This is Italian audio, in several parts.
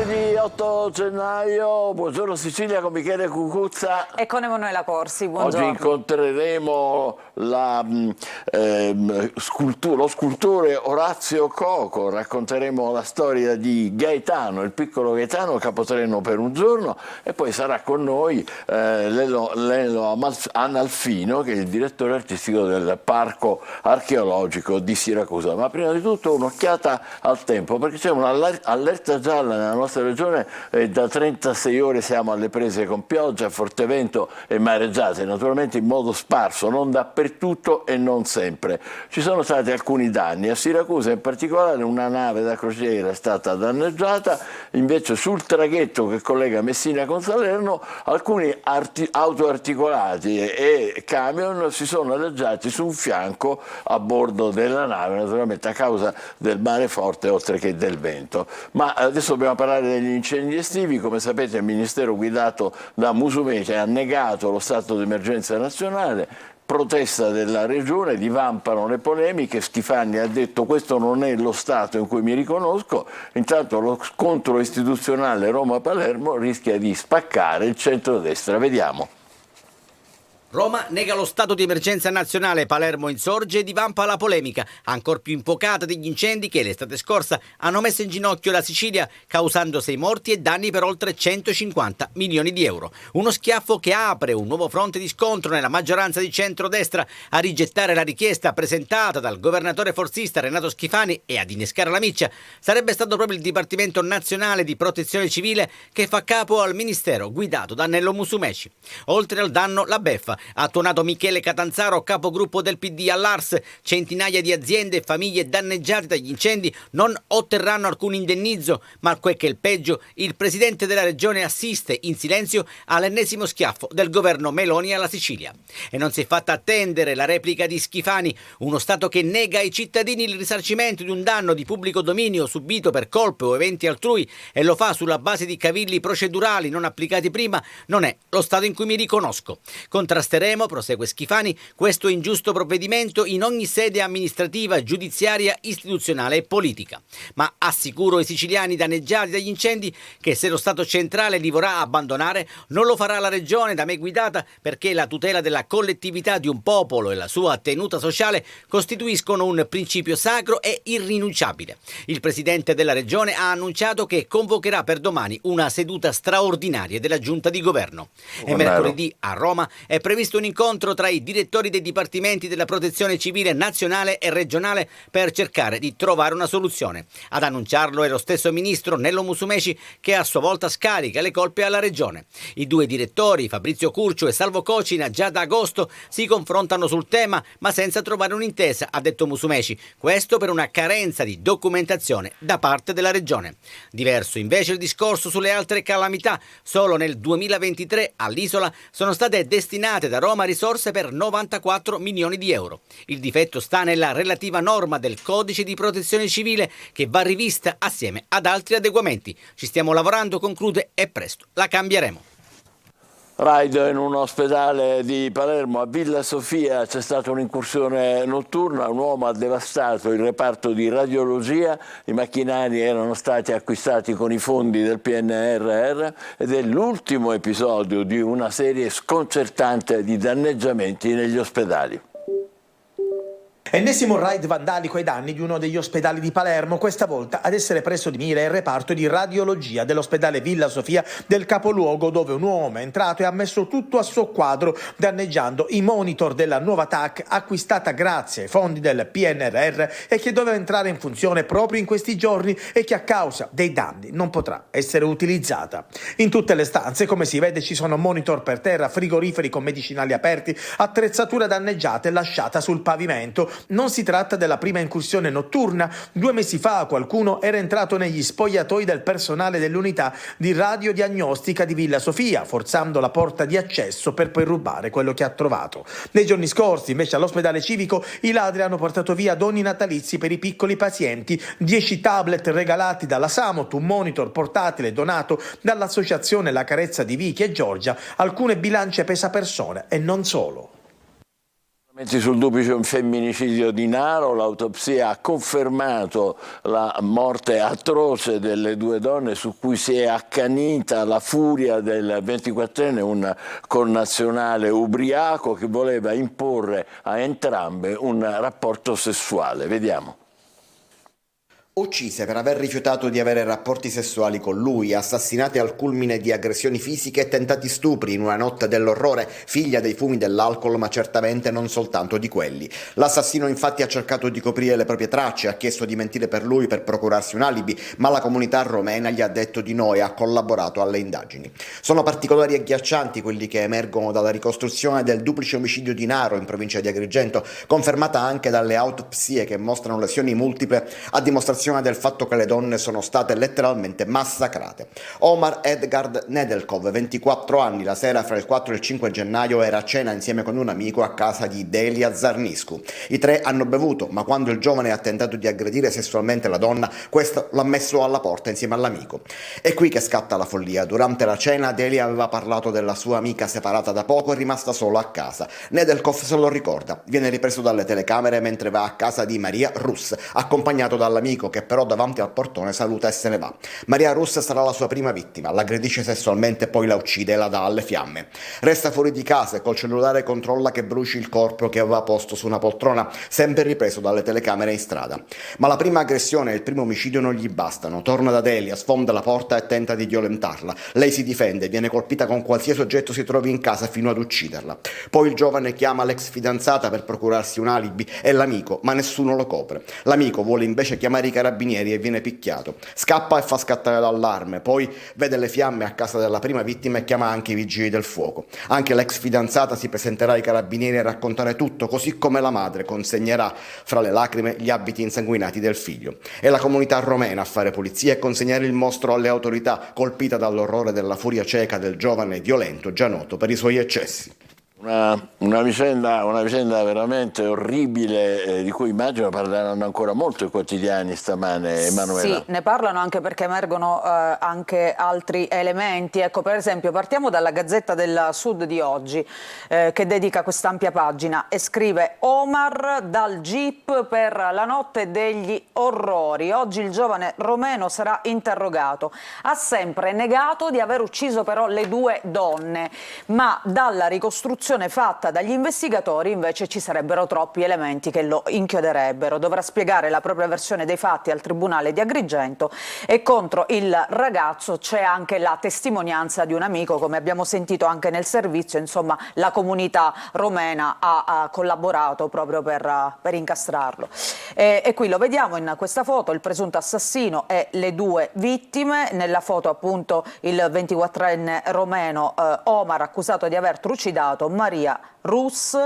Martedì 8 gennaio, buongiorno Sicilia con Michele Cucuzza e con Emanuela Corsi, buongiorno. Oggi incontreremo lo scultore Orazio Coco, racconteremo la storia di Gaetano, il piccolo Gaetano, capotreno per un giorno, e poi sarà con noi Lelo Analfino, che è il direttore artistico del Parco Archeologico di Siracusa. Ma prima di tutto un'occhiata al tempo, perché c'è un'allerta gialla nella nostra regione e da 36 ore siamo alle prese con pioggia, forte vento e mareggiate, naturalmente in modo sparso, non dappertutto e non sempre. Ci sono stati alcuni danni, a Siracusa in particolare una nave da crociera è stata danneggiata, invece sul traghetto che collega Messina con Salerno alcuni autoarticolati e camion si sono adagiati su un fianco a bordo della nave, naturalmente a causa del mare forte oltre che del vento. Ma adesso dobbiamo parlare degli incendi estivi. Come sapete il Ministero guidato da Musumeci ha negato lo stato di emergenza nazionale, protesta della regione, divampano le polemiche. Schifani ha detto questo non è lo stato in cui mi riconosco. Intanto lo scontro istituzionale Roma-Palermo rischia di spaccare il centrodestra. Vediamo. Roma nega lo stato di emergenza nazionale, Palermo insorge e divampa la polemica, ancor più infuocata degli incendi che l'estate scorsa hanno messo in ginocchio la Sicilia, causando 6 morti e danni per oltre 150 milioni di euro. Uno schiaffo che apre un nuovo fronte di scontro nella maggioranza di centrodestra. A rigettare la richiesta presentata dal governatore forzista Renato Schifani e ad innescare la miccia sarebbe stato proprio il Dipartimento Nazionale di Protezione Civile, che fa capo al Ministero guidato da Nello Musumeci. Oltre al danno, la beffa. Ha tuonato Michele Catanzaro, capogruppo del PD all'Ars. Centinaia di aziende e famiglie danneggiate dagli incendi non otterranno alcun indennizzo, ma quel che è il peggio, il presidente della regione assiste in silenzio all'ennesimo schiaffo del governo Meloni alla Sicilia. E non si è fatta attendere la replica di Schifani, uno Stato che nega ai cittadini il risarcimento di un danno di pubblico dominio subito per colpe o eventi altrui e lo fa sulla base di cavilli procedurali non applicati prima, non è lo Stato in cui mi riconosco. Contrasteremo, prosegue Schifani, questo ingiusto provvedimento in ogni sede amministrativa, giudiziaria, istituzionale e politica. Ma assicuro ai siciliani danneggiati dagli incendi che se lo Stato centrale li vorrà abbandonare non lo farà la regione da me guidata, perché la tutela della collettività di un popolo e la sua tenuta sociale costituiscono un principio sacro e irrinunciabile. Il presidente della regione ha annunciato che convocherà per domani una seduta straordinaria della giunta di governo. E mercoledì a Roma è previsto un incontro tra i direttori dei dipartimenti della protezione civile nazionale e regionale per cercare di trovare una soluzione. Ad annunciarlo è lo stesso ministro Nello Musumeci, che a sua volta scarica le colpe alla regione. I due direttori, Fabrizio Curcio e Salvo Cocina, già da agosto si confrontano sul tema, ma senza trovare un'intesa, ha detto Musumeci. Questo per una carenza di documentazione da parte della regione. Diverso invece il discorso sulle altre calamità. Solo nel 2023 all'isola sono state destinate da Roma risorse per 94 milioni di euro. Il difetto sta nella relativa norma del Codice di Protezione Civile, che va rivista assieme ad altri adeguamenti. Ci stiamo lavorando, conclude, e presto la cambieremo. Raid in un ospedale di Palermo. A Villa Sofia c'è stata un'incursione notturna, un uomo ha devastato il reparto di radiologia, i macchinari erano stati acquistati con i fondi del PNRR ed è l'ultimo episodio di una serie sconcertante di danneggiamenti negli ospedali. Ennesimo raid vandalico ai danni di uno degli ospedali di Palermo, questa volta ad essere preso di mira il reparto di radiologia dell'ospedale Villa Sofia del capoluogo, dove un uomo è entrato e ha messo tutto a soqquadro, danneggiando i monitor della nuova TAC acquistata grazie ai fondi del PNRR e che doveva entrare in funzione proprio in questi giorni e che a causa dei danni non potrà essere utilizzata. In tutte le stanze, come si vede, ci sono monitor per terra, frigoriferi con medicinali aperti, attrezzatura danneggiata e lasciata sul pavimento. Non si tratta della prima incursione notturna. 2 mesi fa qualcuno era entrato negli spogliatoi del personale dell'unità di radiodiagnostica di Villa Sofia, forzando la porta di accesso per poi rubare quello che ha trovato. Nei giorni scorsi, invece, all'ospedale civico i ladri hanno portato via doni natalizi per i piccoli pazienti, 10 tablet regalati dalla Samot, un monitor portatile donato dall'associazione La Carezza di Vicky e Giorgia, alcune bilance pesapersone e non solo. Sul duplice femminicidio di Naro, l'autopsia ha confermato la morte atroce delle due donne su cui si è accanita la furia del 24enne, un connazionale ubriaco che voleva imporre a entrambe un rapporto sessuale. Vediamo. Uccise per aver rifiutato di avere rapporti sessuali con lui, assassinate al culmine di aggressioni fisiche e tentati stupri in una notte dell'orrore, figlia dei fumi dell'alcol, ma certamente non soltanto di quelli. L'assassino infatti ha cercato di coprire le proprie tracce, ha chiesto di mentire per lui per procurarsi un alibi, ma la comunità romena gli ha detto di no e ha collaborato alle indagini. Sono particolari agghiaccianti quelli che emergono dalla ricostruzione del duplice omicidio di Naro in provincia di Agrigento, confermata anche dalle autopsie che mostrano lesioni multiple a dimostrazione del fatto che le donne sono state letteralmente massacrate. Omar Edgard Nedelkov, 24 anni, la sera fra il 4 e il 5 gennaio era a cena insieme con un amico a casa di Delia Zarniscu. I tre hanno bevuto, ma quando il giovane ha tentato di aggredire sessualmente la donna, questo l'ha messo alla porta insieme all'amico. È qui che scatta la follia. Durante la cena Delia aveva parlato della sua amica separata da poco e rimasta sola a casa. Nedelkov se lo ricorda. Viene ripreso dalle telecamere mentre va a casa di Maria Rus, accompagnato dall'amico che però davanti al portone saluta e se ne va. Maria Rus sarà la sua prima vittima, l'aggredisce sessualmente, poi la uccide e la dà alle fiamme. Resta fuori di casa e col cellulare controlla che bruci il corpo che aveva posto su una poltrona, sempre ripreso dalle telecamere in strada. Ma la prima aggressione e il primo omicidio non gli bastano. Torna da Delia, sfonda la porta e tenta di violentarla. Lei si difende, viene colpita con qualsiasi oggetto si trovi in casa fino ad ucciderla. Poi il giovane chiama l'ex fidanzata per procurarsi un alibi e l'amico, ma nessuno lo copre. L'amico vuole invece chiamare i carabinieri e viene picchiato. Scappa e fa scattare l'allarme, poi vede le fiamme a casa della prima vittima e chiama anche i vigili del fuoco. Anche l'ex fidanzata si presenterà ai carabinieri a raccontare tutto, così come la madre consegnerà fra le lacrime gli abiti insanguinati del figlio. È la comunità romena a fare pulizia e consegnare il mostro alle autorità, colpita dall'orrore della furia cieca del giovane violento già noto per i suoi eccessi. Una vicenda veramente orribile, di cui immagino parleranno ancora molto i quotidiani stamane, Emanuela. Sì, ne parlano anche perché emergono anche altri elementi. Ecco, per esempio, partiamo dalla Gazzetta del Sud di oggi, che dedica quest'ampia pagina e scrive: Omar dal jeep per la notte degli orrori. Oggi il giovane romeno sarà interrogato. Ha sempre negato di aver ucciso però le due donne, ma dalla ricostruzione fatta dagli investigatori invece ci sarebbero troppi elementi che lo inchioderebbero. Dovrà spiegare la propria versione dei fatti al Tribunale di Agrigento e contro il ragazzo c'è anche la testimonianza di un amico, come abbiamo sentito anche nel servizio. Insomma, la comunità romena ha collaborato proprio per incastrarlo. E qui lo vediamo in questa foto, il presunto assassino e le due vittime. Nella foto appunto il 24enne romeno Omar, accusato di aver trucidato Maria Rus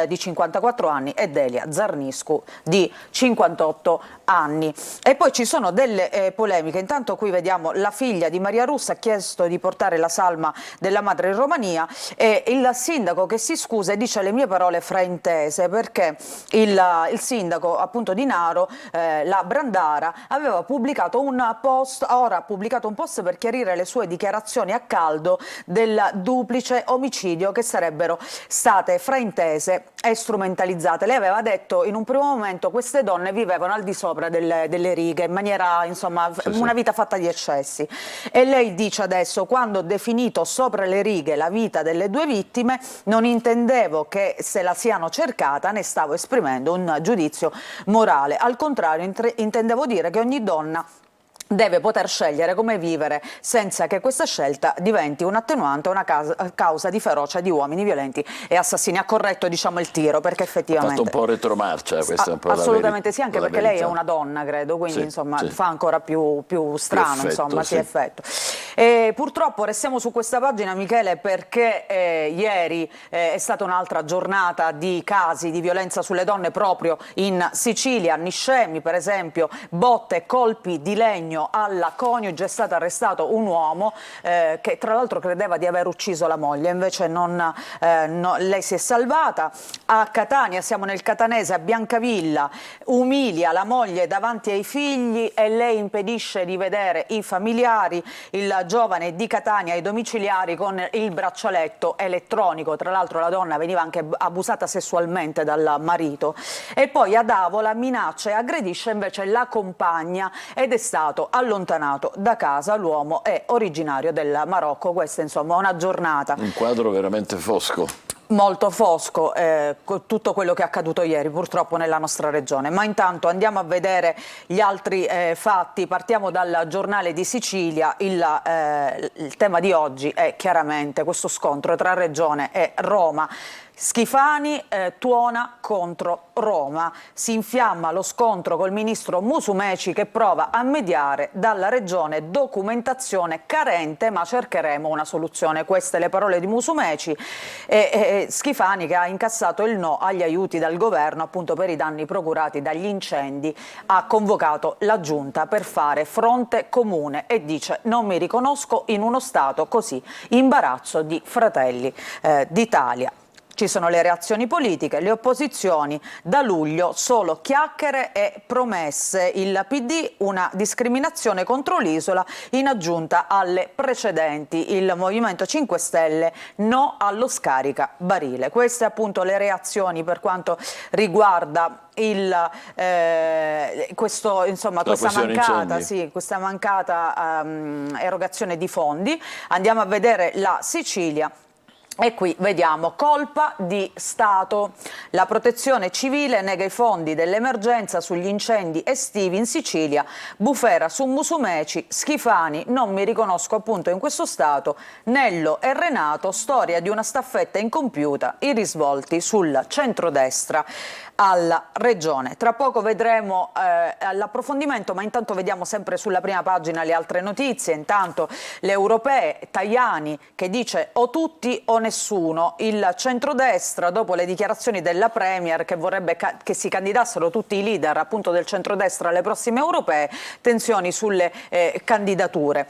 di 54 anni e Delia Zarniscu di 58 anni. E poi ci sono delle polemiche. Intanto qui vediamo la figlia di Maria Rus ha chiesto di portare la salma della madre in Romania e il sindaco che si scusa e dice le mie parole fraintese, perché il sindaco appunto di Naro, la Brandara, aveva pubblicato un post, ora ha pubblicato un post per chiarire le sue dichiarazioni a caldo del duplice omicidio che sarebbero state fraintese e strumentalizzate. Lei aveva detto in un primo momento queste donne vivevano al di sopra delle righe, in maniera, insomma, una vita fatta di eccessi. E lei dice adesso: quando ho definito sopra le righe la vita delle due vittime non intendevo che se la siano cercata, ne stavo esprimendo un giudizio morale. Al contrario, intendevo dire che ogni donna deve poter scegliere come vivere senza che questa scelta diventi un attenuante o una causa di ferocia di uomini violenti e assassini. Ha corretto, diciamo, il tiro, perché effettivamente Ha fatto un po' retromarcia, questa è un po' assolutamente sì, anche la perché verità. lei è una donna, credo, quindi Sì, insomma sì. fa ancora più strano, effetto, insomma, sì. effetto. E purtroppo restiamo su questa pagina, Michele, perché ieri è stata un'altra giornata di casi di violenza sulle donne proprio in Sicilia. A Niscemi, per esempio, botte e colpi di legno alla coniuge. È stato arrestato un uomo che tra l'altro credeva di aver ucciso la moglie, invece lei si è salvata. A Catania, siamo nel catanese, a Biancavilla, umilia la moglie davanti ai figli e lei impedisce di vedere i familiari. Il giovane di Catania ai domiciliari con il braccialetto elettronico. Tra l'altro la donna veniva anche abusata sessualmente dal marito. E poi ad Avola minaccia e aggredisce invece la compagna ed è stato allontanato da casa. L'uomo è originario del Marocco. Questa insomma una giornata. Un quadro veramente fosco. Molto fosco tutto quello che è accaduto ieri purtroppo nella nostra regione, ma intanto andiamo a vedere gli altri fatti. Partiamo dal Giornale di Sicilia. Il tema di oggi è chiaramente questo scontro tra Regione e Roma. Schifani tuona contro Roma, si infiamma lo scontro col ministro Musumeci che prova a mediare dalla regione, documentazione carente ma cercheremo una soluzione. Queste le parole di Musumeci e Schifani che ha incassato il no agli aiuti dal governo appunto per i danni procurati dagli incendi, ha convocato la giunta per fare fronte comune e dice non mi riconosco in uno Stato così, imbarazzo di Fratelli d'Italia. Ci sono le reazioni politiche, le opposizioni, da luglio solo chiacchiere e promesse. Il PD una discriminazione contro l'isola in aggiunta alle precedenti. Il Movimento 5 Stelle no allo scaricabarile. Queste appunto le reazioni per quanto riguarda questa mancata erogazione di fondi. Andiamo a vedere la Sicilia. E qui vediamo colpa di Stato. La protezione civile nega i fondi dell'emergenza sugli incendi estivi in Sicilia, bufera su Musumeci, Schifani, non mi riconosco appunto in questo Stato, Nello e Renato, storia di una staffetta incompiuta, i risvolti sul centrodestra alla regione. Tra poco vedremo l'approfondimento, ma intanto vediamo sempre sulla prima pagina le altre notizie. Intanto le europee, Tajani che dice o tutti o nessuno. Il centrodestra, dopo le dichiarazioni della Premier che vorrebbe che si candidassero tutti i leader appunto del centrodestra alle prossime europee, tensioni sulle candidature.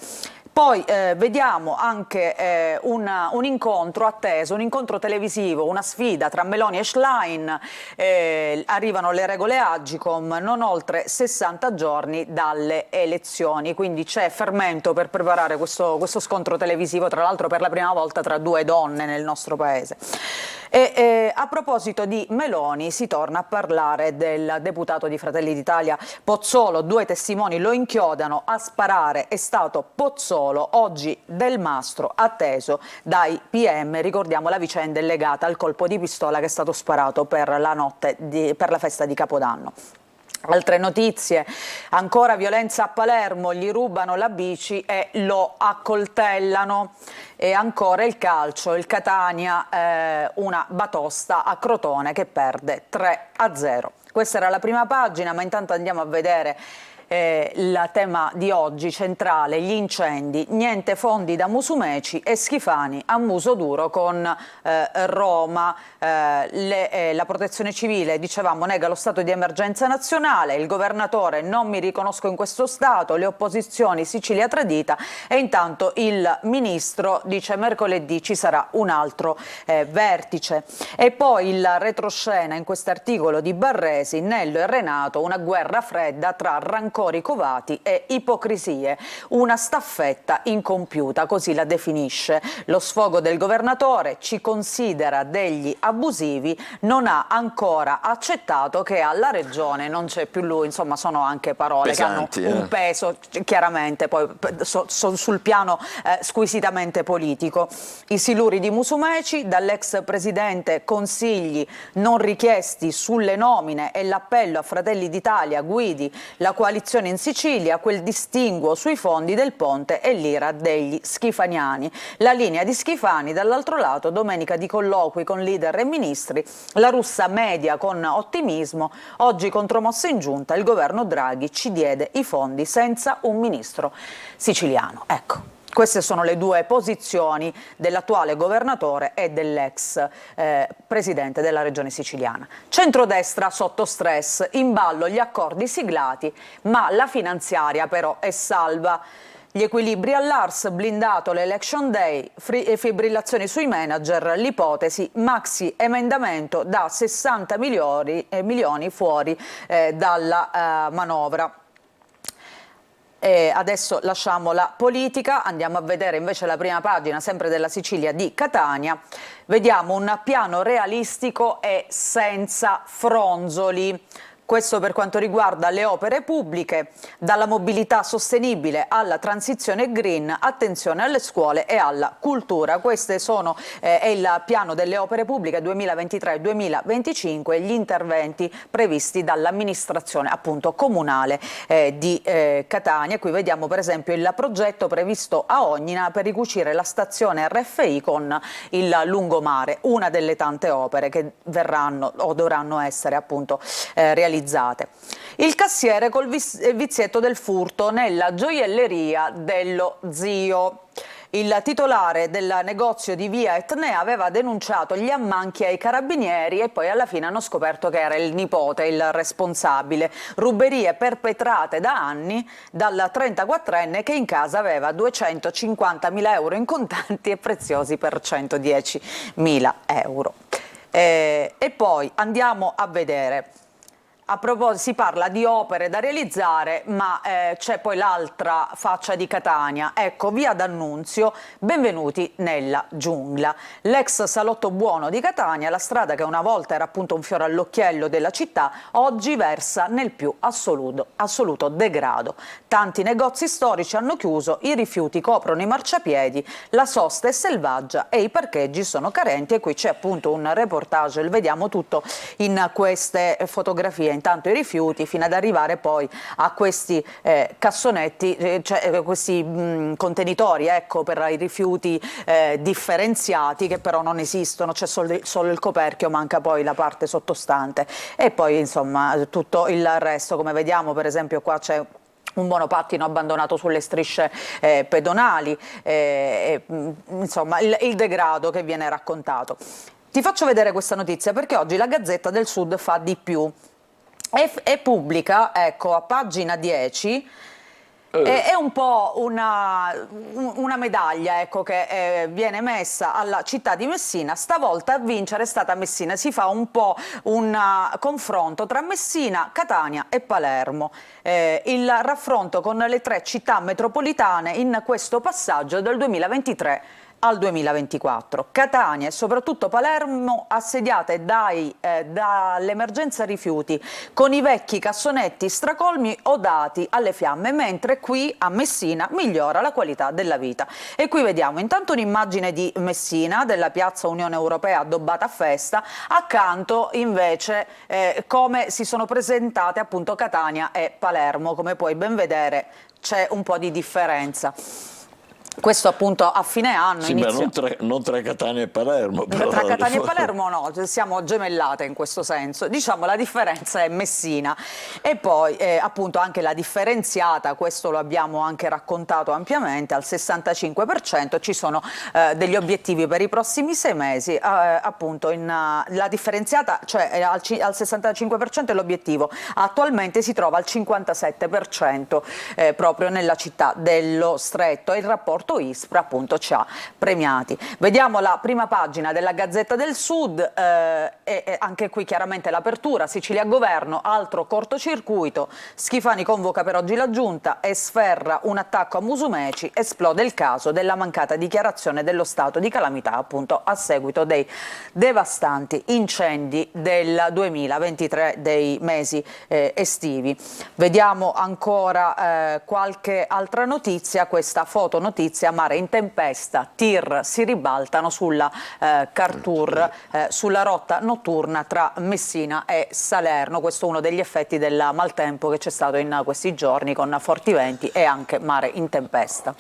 Poi vediamo anche un incontro atteso, un incontro televisivo, una sfida tra Meloni e Schlein. Arrivano le regole Agcom non oltre 60 giorni dalle elezioni, quindi c'è fermento per preparare questo scontro televisivo, tra l'altro per la prima volta tra due donne nel nostro paese. E a proposito di Meloni si torna a parlare del deputato di Fratelli d'Italia Pozzolo. Due testimoni lo inchiodano, a sparare è stato Pozzolo, oggi Del Mastro atteso dai PM. Ricordiamo la vicenda è legata al colpo di pistola che è stato sparato per la festa di Capodanno. Altre notizie, ancora violenza a Palermo, gli rubano la bici e lo accoltellano. E ancora il calcio, il Catania, una batosta a Crotone che perde 3-0. Questa era la prima pagina, ma intanto andiamo a vedere il tema di oggi centrale, gli incendi, niente fondi da Musumeci e Schifani a muso duro con Roma. La protezione civile, dicevamo, nega lo stato di emergenza nazionale, il governatore non mi riconosco in questo stato, le opposizioni Sicilia tradita e intanto il ministro dice mercoledì ci sarà un altro vertice. E poi il retroscena in quest'articolo di Barresi, Nello e Renato, una guerra fredda tra rancori covati e ipocrisie, una staffetta incompiuta, così la definisce. Lo sfogo del governatore, ci considera degli abusivi, non ha ancora accettato che alla regione non c'è più lui. Insomma, sono anche parole pesanti, che hanno un peso chiaramente poi sul piano squisitamente politico. I siluri di Musumeci, dall'ex presidente consigli non richiesti sulle nomine e l'appello a Fratelli d'Italia, Guidi, la coalizione in Sicilia, quel distinguo sui fondi del ponte e l'ira degli schifaniani. La linea di Schifani, dall'altro lato, domenica di colloqui con leader e ministri, la russa media con ottimismo, oggi contromossa in giunta, il governo Draghi ci diede i fondi senza un ministro siciliano. Ecco. Queste sono le due posizioni dell'attuale governatore e dell'ex presidente della regione siciliana. Centrodestra sotto stress, in ballo gli accordi siglati, ma la finanziaria però è salva. Gli equilibri all'Ars, blindato l'election day, fibrillazioni sui manager, l'ipotesi maxi emendamento da 60 milioni fuori dalla manovra. E adesso lasciamo la politica, andiamo a vedere invece la prima pagina, sempre della Sicilia, di Catania. Vediamo un piano realistico e senza fronzoli. Questo per quanto riguarda le opere pubbliche, dalla mobilità sostenibile alla transizione green, attenzione alle scuole e alla cultura. Queste sono è il piano delle opere pubbliche 2023-2025, gli interventi previsti dall'amministrazione appunto comunale di Catania. Qui vediamo per esempio il progetto previsto a Ognina per ricucire la stazione RFI con il lungomare, una delle tante opere che verranno o dovranno essere appunto realizzate. Il cassiere col vizietto del furto nella gioielleria dello zio. Il titolare del negozio di via Etnea aveva denunciato gli ammanchi ai carabinieri e poi alla fine hanno scoperto che era il nipote il responsabile. Ruberie perpetrate da anni dal 34enne che in casa aveva 250.000 euro in contanti e preziosi per 110.000 euro. E poi andiamo a vedere. A proposito, si parla di opere da realizzare, ma c'è poi l'altra faccia di Catania. Ecco, via D'Annunzio, benvenuti nella giungla. L'ex salotto buono di Catania, la strada che una volta era appunto un fiore all'occhiello della città, oggi versa nel più assoluto degrado. Tanti negozi storici hanno chiuso, i rifiuti coprono i marciapiedi, la sosta è selvaggia e i parcheggi sono carenti. E qui c'è appunto un reportage, lo vediamo tutto in queste fotografie. Intanto i rifiuti fino ad arrivare poi a questi cassonetti, cioè questi contenitori, ecco, per i rifiuti differenziati, che però non esistono, c'è solo il coperchio, manca poi la parte sottostante e poi insomma tutto il resto. Come vediamo per esempio qua c'è un monopattino abbandonato sulle strisce pedonali, insomma il degrado che viene raccontato. Ti faccio vedere questa notizia perché oggi la Gazzetta del Sud fa di più. E pubblica, ecco, a pagina 10, è un po' una medaglia, ecco, che viene messa alla città di Messina. Stavolta a vincere è stata Messina. Si fa un po' un confronto tra Messina, Catania e Palermo. Il raffronto con le tre città metropolitane in questo passaggio del 2023 al 2024. Catania e soprattutto Palermo assediate dall'emergenza rifiuti con i vecchi cassonetti stracolmi o dati alle fiamme, mentre qui a Messina migliora la qualità della vita. E qui vediamo intanto un'immagine di Messina, della piazza Unione Europea addobbata a festa, accanto invece come si sono presentate appunto Catania e Palermo. Come puoi ben vedere c'è un po' di differenza. Questo appunto a fine anno. Sì, ma non tra Catania e Palermo. Però. Tra Catania e Palermo no, siamo gemellate in questo senso. Diciamo la differenza è Messina. E poi appunto anche la differenziata, questo lo abbiamo anche raccontato ampiamente, al 65% ci sono degli obiettivi per i prossimi 6 mesi. Appunto la differenziata, cioè al 65% è l'obiettivo, attualmente si trova al 57% proprio nella città dello Stretto. E il rapporto ISPRA appunto ci ha premiati. Vediamo la prima pagina della Gazzetta del Sud e anche qui chiaramente l'apertura. Sicilia Governo, altro cortocircuito, Schifani convoca per oggi la giunta e sferra un attacco a Musumeci, esplode il caso della mancata dichiarazione dello stato di calamità appunto a seguito dei devastanti incendi del 2023, dei mesi estivi. Vediamo ancora qualche altra notizia, questa fotonotizia: mare in tempesta, tir si ribaltano sulla Cartour, sulla rotta notturna tra Messina e Salerno. Questo è uno degli effetti del maltempo che c'è stato in questi giorni, con forti venti e anche mare in tempesta.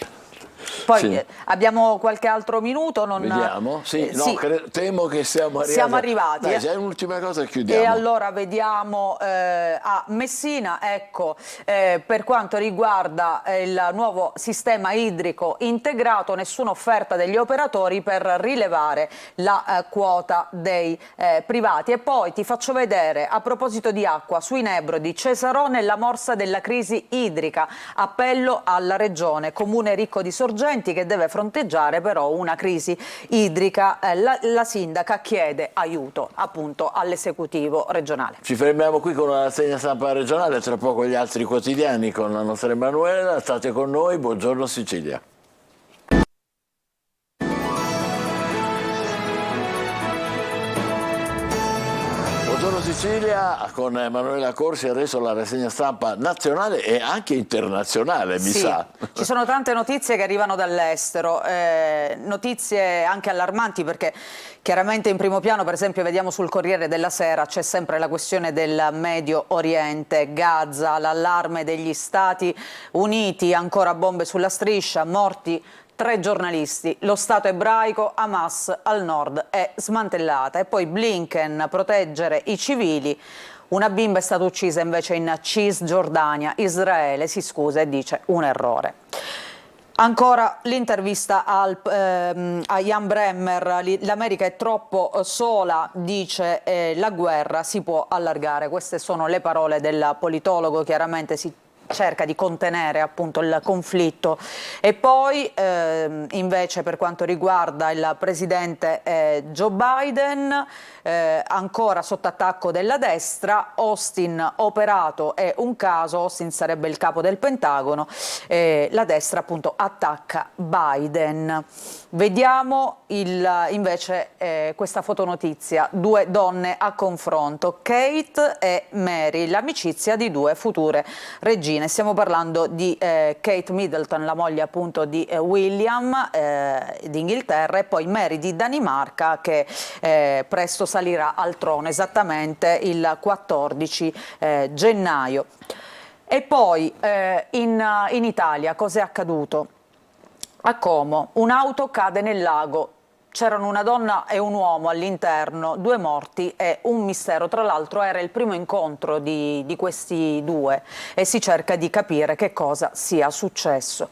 Poi sì. Abbiamo qualche altro minuto? Vediamo, sì, no, sì. Temo che siamo arrivati. Siamo arrivati. Dai, c'è un'ultima cosa e chiudiamo. E allora vediamo a Messina, ecco, per quanto riguarda il nuovo sistema idrico integrato, nessuna offerta degli operatori per rilevare la quota dei privati. E poi ti faccio vedere, a proposito di acqua, sui Nebrodi, Cesarò nella morsa della crisi idrica, appello alla Regione, comune ricco di sorgenti, investimenti, che deve fronteggiare però una crisi idrica. La sindaca chiede aiuto appunto all'esecutivo regionale. Ci fermiamo qui con la rassegna stampa regionale, tra poco gli altri quotidiani con la nostra Emanuela. State con noi, buongiorno Sicilia. Buongiorno Sicilia, con Emanuela Corsi adesso la rassegna stampa nazionale e anche internazionale, mi sa. Ci sono tante notizie che arrivano dall'estero, notizie anche allarmanti, perché chiaramente in primo piano, per esempio, vediamo sul Corriere della Sera, c'è sempre la questione del Medio Oriente, Gaza, l'allarme degli Stati Uniti, ancora bombe sulla striscia, morti 3 giornalisti, lo Stato ebraico, Hamas al nord è smantellata, e poi Blinken, proteggere i civili. Una bimba è stata uccisa invece in Cisgiordania, Israele si scusa e dice un errore. Ancora l'intervista a Jan Bremmer, l'America è troppo sola, dice la guerra si può allargare. Queste sono le parole del politologo, chiaramente si cerca di contenere appunto il conflitto. E poi invece per quanto riguarda il presidente Joe Biden, ancora sotto attacco della destra, Austin operato è un caso, Austin sarebbe il capo del Pentagono, la destra appunto attacca Biden. Vediamo invece questa fotonotizia, 2 donne a confronto, Kate e Mary, l'amicizia di 2 future regine. Stiamo parlando di Kate Middleton, la moglie appunto di William d'Inghilterra, e poi Mary di Danimarca, che presto salirà al trono, esattamente il 14 gennaio. E poi in Italia cos'è accaduto? A Como un'auto cade nel lago. C'erano una donna e un uomo all'interno, 2 morti e un mistero. Tra l'altro era il primo incontro di questi 2 e si cerca di capire che cosa sia successo.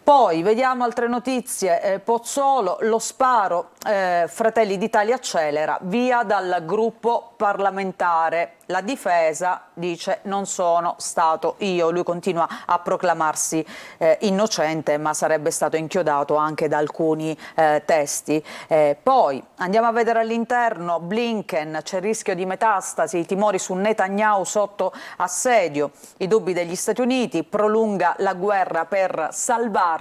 Poi vediamo altre notizie, Pozzolo, lo sparo, Fratelli d'Italia accelera, via dal gruppo parlamentare. La difesa dice non sono stato io, lui continua a proclamarsi innocente, ma sarebbe stato inchiodato anche da alcuni testi. Poi andiamo a vedere all'interno, Blinken, c'è il rischio di metastasi, i timori su Netanyahu sotto assedio, i dubbi degli Stati Uniti, prolunga la guerra per salvarsi.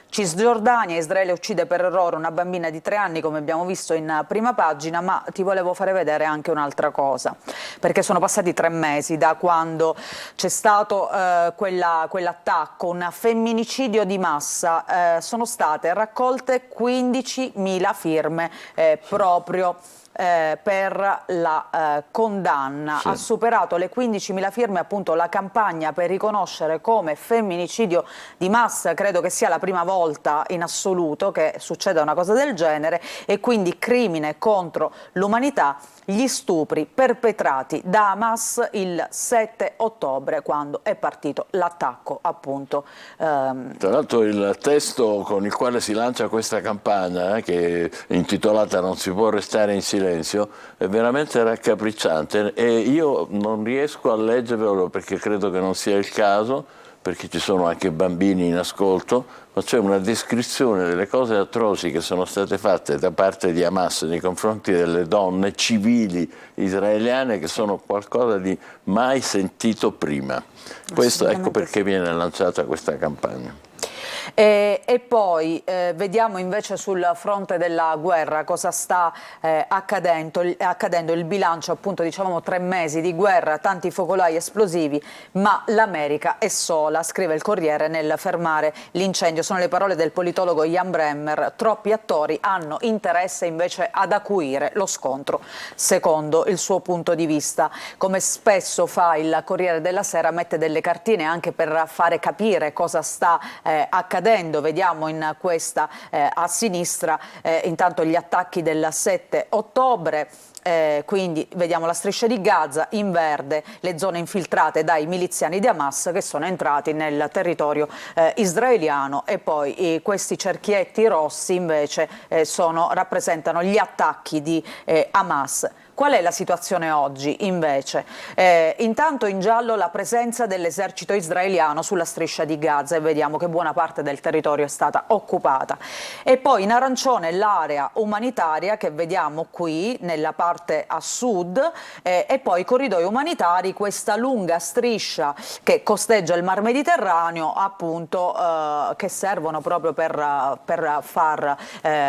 Cisgiordania, Israele uccide per errore una bambina di 3 anni, come abbiamo visto in prima pagina, ma ti volevo fare vedere anche un'altra cosa, perché sono passati 3 mesi da quando c'è stato quell'attacco, un femminicidio di massa. Sono state raccolte 15.000 firme proprio per la condanna. Sì. Ha superato le 15.000 firme appunto la campagna per riconoscere come femminicidio di massa, credo che sia la prima volta in assoluto che succeda una cosa del genere, e quindi crimine contro l'umanità, gli stupri perpetrati da Hamas il 7 ottobre quando è partito l'attacco appunto. Tra l'altro il testo con il quale si lancia questa campagna, che è intitolata "Non si può restare in silenzio", è veramente raccapricciante e io non riesco a leggervelo perché credo che non sia il caso, perché ci sono anche bambini in ascolto, ma c'è una descrizione delle cose atroci che sono state fatte da parte di Hamas nei confronti delle donne civili israeliane, che sono qualcosa di mai sentito prima. Questo ecco perché viene lanciata questa campagna. E poi vediamo invece sul fronte della guerra cosa sta accadendo, il bilancio appunto, dicevamo 3 mesi di guerra, tanti focolai esplosivi, ma l'America è sola, scrive il Corriere, nel fermare l'incendio. Sono le parole del politologo Jan Bremmer, troppi attori hanno interesse invece ad acuire lo scontro, secondo il suo punto di vista. Come spesso fa il Corriere della Sera, mette delle cartine anche per fare capire cosa sta accadendo. Vediamo in questa a sinistra intanto gli attacchi del 7 ottobre, quindi vediamo la striscia di Gaza, in verde le zone infiltrate dai miliziani di Hamas che sono entrati nel territorio israeliano, e poi questi cerchietti rossi invece rappresentano gli attacchi di Hamas. Qual è la situazione oggi invece? Intanto in giallo la presenza dell'esercito israeliano sulla striscia di Gaza e vediamo che buona parte del territorio è stata occupata. E poi in arancione l'area umanitaria che vediamo qui nella parte a sud e poi i corridoi umanitari, questa lunga striscia che costeggia il Mar Mediterraneo, appunto, che servono proprio per far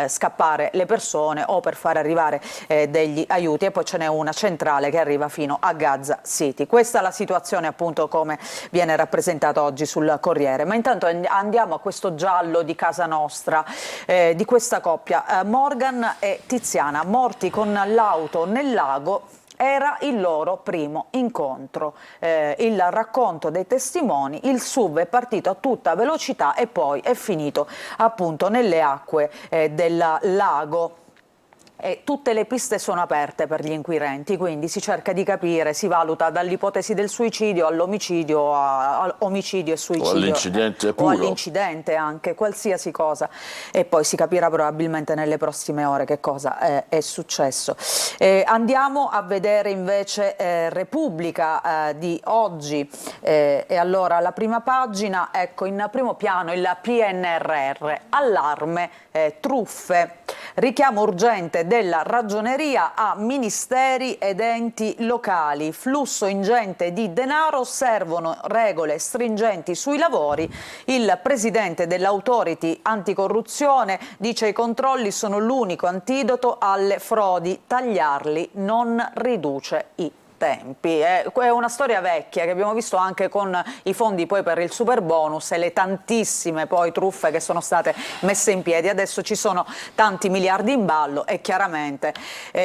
scappare le persone o per far arrivare degli aiuti, e poi ce n'è una centrale che arriva fino a Gaza City. Questa è la situazione appunto come viene rappresentata oggi sul Corriere. Ma intanto andiamo a questo giallo di casa nostra, di questa coppia, Morgan e Tiziana, morti con l'auto nel lago. Era il loro primo incontro. Il racconto dei testimoni: il SUV è partito a tutta velocità e poi è finito appunto nelle acque del lago. E tutte le piste sono aperte per gli inquirenti, quindi si cerca di capire, si valuta dall'ipotesi del suicidio all'omicidio, a omicidio e suicidio. O all'incidente O puro. all'incidente anche, qualsiasi cosa. E poi si capirà probabilmente nelle prossime ore che cosa è successo. Andiamo a vedere invece Repubblica di oggi. E allora la prima pagina, ecco, in primo piano il PNRR, allarme, truffe, richiamo urgente della Ragioneria a ministeri ed enti locali, flusso ingente di denaro, servono regole stringenti sui lavori. Il presidente dell'Autority anticorruzione dice: i controlli sono l'unico antidoto alle frodi, tagliarli non riduce i tempi. È una storia vecchia che abbiamo visto anche con i fondi poi per il super bonus e le tantissime poi truffe che sono state messe in piedi. Adesso ci sono tanti miliardi in ballo e chiaramente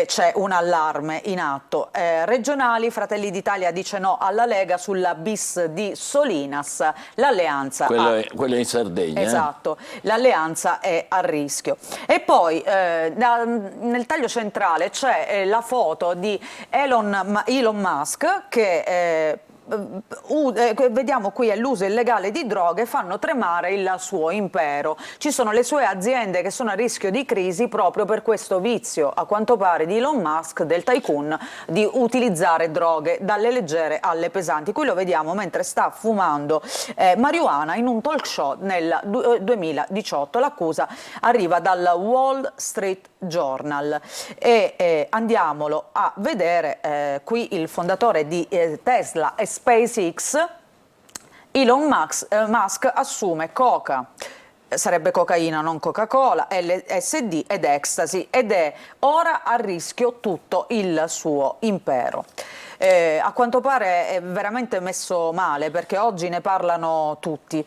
c'è un allarme in atto. Regionali, Fratelli d'Italia dice no alla Lega sulla bis di Solinas, l'alleanza quella in Sardegna. Esatto, l'alleanza è a rischio. E poi nel taglio centrale c'è la foto di Elon Musk che vediamo qui è l'uso illegale di droghe, fanno tremare il suo impero. Ci sono le sue aziende che sono a rischio di crisi proprio per questo vizio, a quanto pare, di Elon Musk, del tycoon, di utilizzare droghe dalle leggere alle pesanti. Qui lo vediamo mentre sta fumando marijuana in un talk show nel 2018. L'accusa arriva dal Wall Street Journal e andiamolo a vedere. Qui il fondatore di Tesla e SpaceX, Elon Musk assume coca, sarebbe cocaina non Coca-Cola, LSD ed ecstasy, ed è ora a rischio tutto il suo impero. A quanto pare è veramente messo male, perché oggi ne parlano tutti.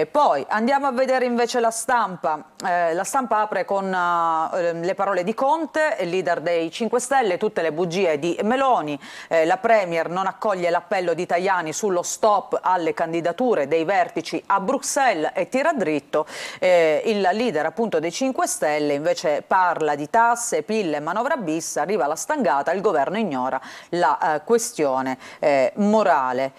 Poi andiamo a vedere invece La Stampa. La Stampa apre con le parole di Conte, leader dei 5 Stelle, tutte le bugie di Meloni. La Premier non accoglie l'appello di Tajani sullo stop alle candidature dei vertici a Bruxelles e tira dritto. Il leader appunto dei 5 Stelle invece parla di tasse, pille, manovra bis, arriva la stangata, il governo ignora la questione morale.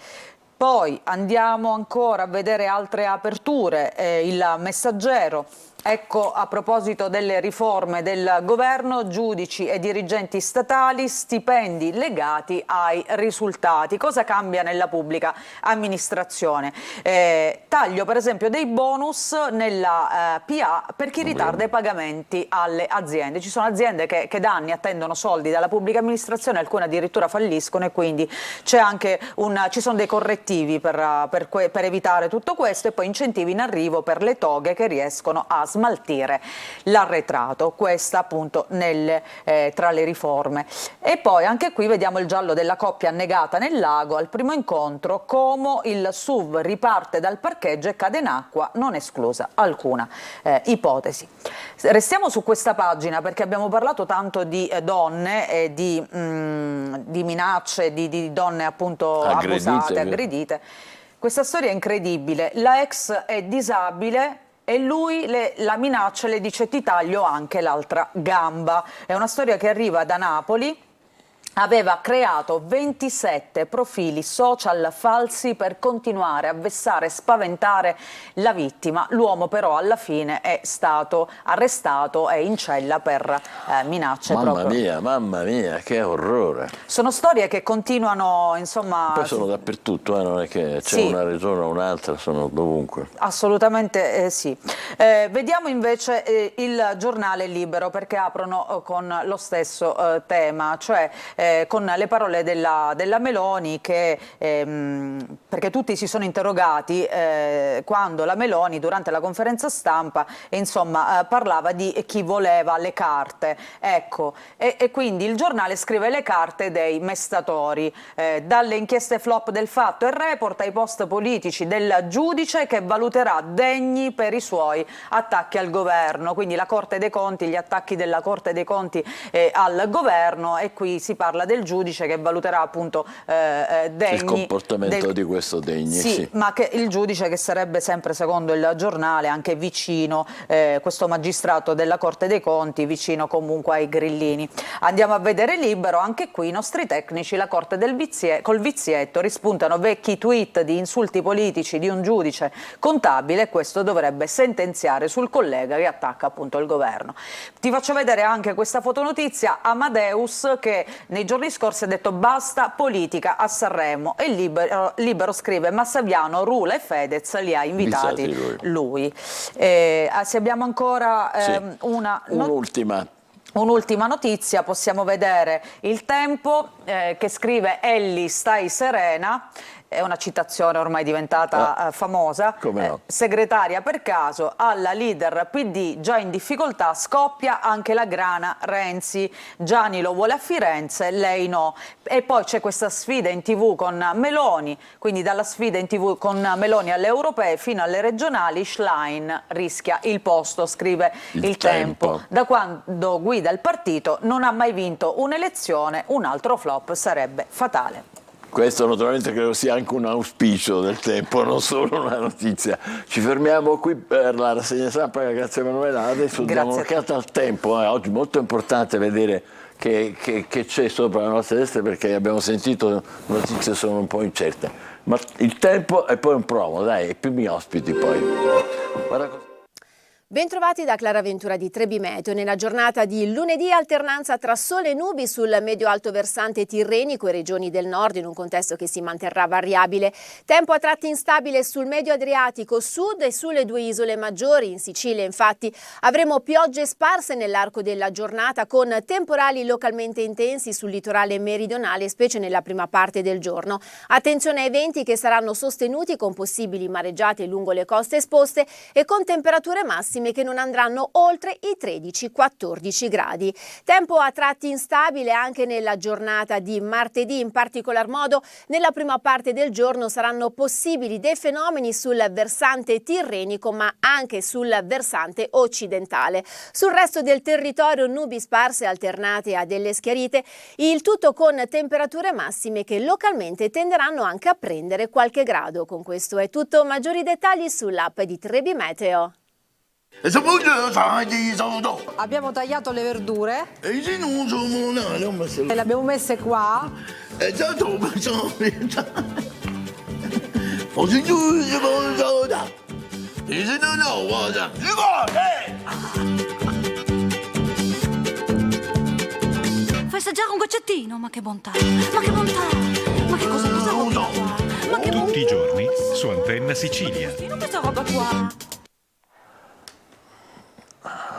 Poi andiamo ancora a vedere altre aperture. Il Messaggero. Ecco, a proposito delle riforme del governo, giudici e dirigenti statali, stipendi legati ai risultati. Cosa cambia nella pubblica amministrazione? Taglio per esempio dei bonus nella PA per chi ritarda i pagamenti alle aziende. Ci sono aziende che da anni attendono soldi dalla pubblica amministrazione, alcune addirittura falliscono, e quindi c'è anche ci sono dei correttivi per evitare tutto questo, e poi incentivi in arrivo per le toghe che riescono a smaltire l'arretrato. Questa appunto tra le riforme. E poi anche qui vediamo il giallo della coppia annegata nel lago al primo incontro. Como il SUV riparte dal parcheggio e cade in acqua, non esclusa alcuna ipotesi. Restiamo su questa pagina perché abbiamo parlato tanto di donne e di minacce, di donne appunto abusate, aggredite. Questa storia è incredibile. La ex è disabile e lui la minaccia, le dice: ti taglio anche l'altra gamba. È una storia che arriva da Napoli. aveva creato 27 profili social falsi per continuare a vessare e spaventare la vittima. L'uomo però alla fine è stato arrestato e in cella per minacce. Mamma mia, che orrore. Sono storie che continuano, insomma... Poi sono dappertutto, non è che c'è una regione o un'altra, sono dovunque. Assolutamente sì. Vediamo invece il giornale Libero, perché aprono con lo stesso tema, cioè con le parole della Meloni, che, perché tutti si sono interrogati quando la Meloni durante la conferenza stampa insomma parlava di chi voleva le carte, ecco, e quindi il giornale scrive le carte dei mestatori, dalle inchieste flop del Fatto e Report ai post politici del giudice che valuterà degni per i suoi attacchi al governo, quindi la Corte dei Conti, gli attacchi della Corte dei Conti al governo, e qui si parla del giudice che valuterà appunto degni. Il comportamento di questo Degni. Sì, ma che il giudice che sarebbe sempre, secondo il giornale, anche vicino, questo magistrato della Corte dei Conti, vicino comunque ai grillini. Andiamo a vedere Libero, anche qui i nostri tecnici, la Corte del col vizietto, rispuntano vecchi tweet di insulti politici di un giudice contabile, e questo dovrebbe sentenziare sul collega che attacca appunto il governo. Ti faccio vedere anche questa fotonotizia, Amadeus, che nei giorni scorsi ha detto basta politica a Sanremo, e Libero scrive Massaviano, Rula e Fedez li ha invitati lui. Se abbiamo ancora un'ultima notizia, possiamo vedere Il Tempo che scrive Elli stai serena. È una citazione ormai diventata famosa. Come no? Segretaria per caso, alla leader PD già in difficoltà, scoppia anche la grana Renzi. Gianni lo vuole a Firenze, lei no. E poi c'è questa sfida in TV con Meloni, quindi dalla sfida in TV con Meloni alle europee fino alle regionali, Schlein rischia il posto, scrive Il Tempo. Da quando guida il partito non ha mai vinto un'elezione, un altro flop sarebbe fatale. Questo naturalmente credo sia anche un auspicio del Tempo, non solo una notizia. Ci fermiamo qui per la rassegna stampa, grazie Emanuela. Adesso diamo un'occhiata al tempo. Oggi molto importante vedere che c'è sopra la nostra destra, perché abbiamo sentito notizie sono un po' incerte. Ma il tempo e poi un promo, dai, e più mi ospiti poi. Guarda. Bentrovati da Clara Ventura di Trebi Meteo. Nella giornata di lunedì alternanza tra sole e nubi sul medio-alto versante tirrenico e regioni del nord, in un contesto che si manterrà variabile. Tempo a tratti instabile sul medio Adriatico sud e sulle due isole maggiori. In Sicilia infatti avremo piogge sparse nell'arco della giornata, con temporali localmente intensi sul litorale meridionale, specie nella prima parte del giorno. Attenzione ai venti che saranno sostenuti, con possibili mareggiate lungo le coste esposte e con temperature massime che non andranno oltre i 13-14 gradi. Tempo a tratti instabile anche nella giornata di martedì, in particolar modo nella prima parte del giorno saranno possibili dei fenomeni sul versante tirrenico, ma anche sul versante occidentale. Sul resto del territorio nubi sparse alternate a delle schiarite, il tutto con temperature massime che localmente tenderanno anche a prendere qualche grado. Con questo è tutto, maggiori dettagli sull'app di Trebi Meteo. Abbiamo tagliato le verdure e le abbiamo messe qua. Fai assaggiare un goccettino, ma che bontà, ma che bontà, ma che cosa qua? Ma che tutti i giorni su Antenna Sicilia. Questa roba qua.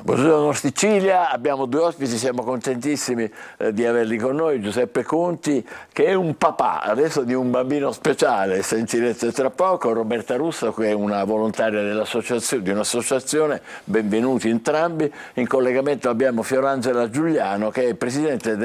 Buongiorno Sicilia, abbiamo due ospiti, siamo contentissimi di averli con noi. Giuseppe Conti, che è un papà adesso di un bambino speciale, sentirete tra poco. Roberta Russo, che è una volontaria dell'associazione, di un'associazione, benvenuti entrambi. In collegamento abbiamo Fiorangela Giuliano, che è presidente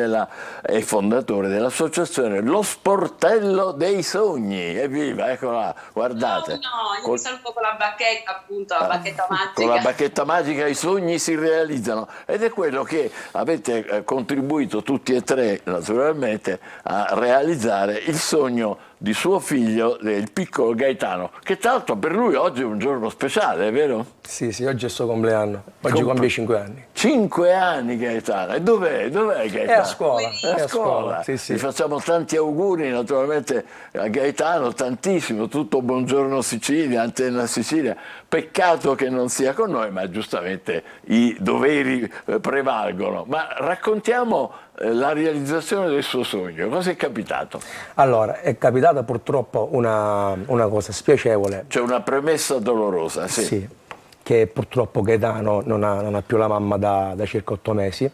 e fondatore dell'associazione Lo Sportello dei Sogni. Evviva, eccola, guardate. No, io mi saluto con la bacchetta, appunto, la bacchetta magica. Con la bacchetta magica i sogni si realizzano, ed è quello che avete contribuito tutti e tre naturalmente a realizzare, il sogno di suo figlio, il piccolo Gaetano, che tra l'altro per lui oggi è un giorno speciale, è vero? Sì, oggi è il suo compleanno, oggi compie 5 anni. 5 anni Gaetano, e dov'è Gaetano? È a scuola, È a scuola. Sì. Gli facciamo tanti auguri naturalmente a Gaetano, tantissimo, tutto Buongiorno Sicilia, Antenna Sicilia, peccato che non sia con noi, ma giustamente i doveri prevalgono. Ma raccontiamo la realizzazione del suo sogno, cosa è capitato? Allora, è capitata purtroppo una cosa spiacevole. C'è una premessa dolorosa, sì. Sì, che purtroppo Gaetano non ha più la mamma da circa 8 mesi.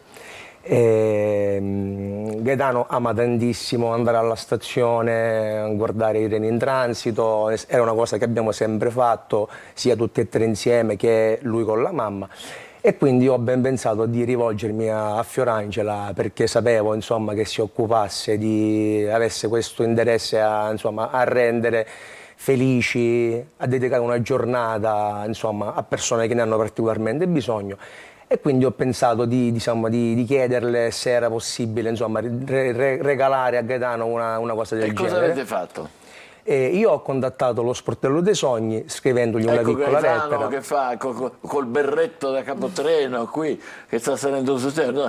Gaetano ama tantissimo andare alla stazione, guardare i treni in transito, era una cosa che abbiamo sempre fatto, sia tutti e tre insieme che lui con la mamma. E quindi ho ben pensato di rivolgermi a Fiorangela, perché sapevo, insomma, che si occupasse, avesse questo interesse a rendere felici, a dedicare una giornata, insomma, a persone che ne hanno particolarmente bisogno. E quindi ho pensato di chiederle se era possibile, insomma, regalare a Gaetano una cosa del genere. E cosa avete fatto? Io ho contattato lo Sportello dei Sogni scrivendogli una piccola Gaetano lettera. Che fa col berretto da capotreno qui, che sta salendo su terra.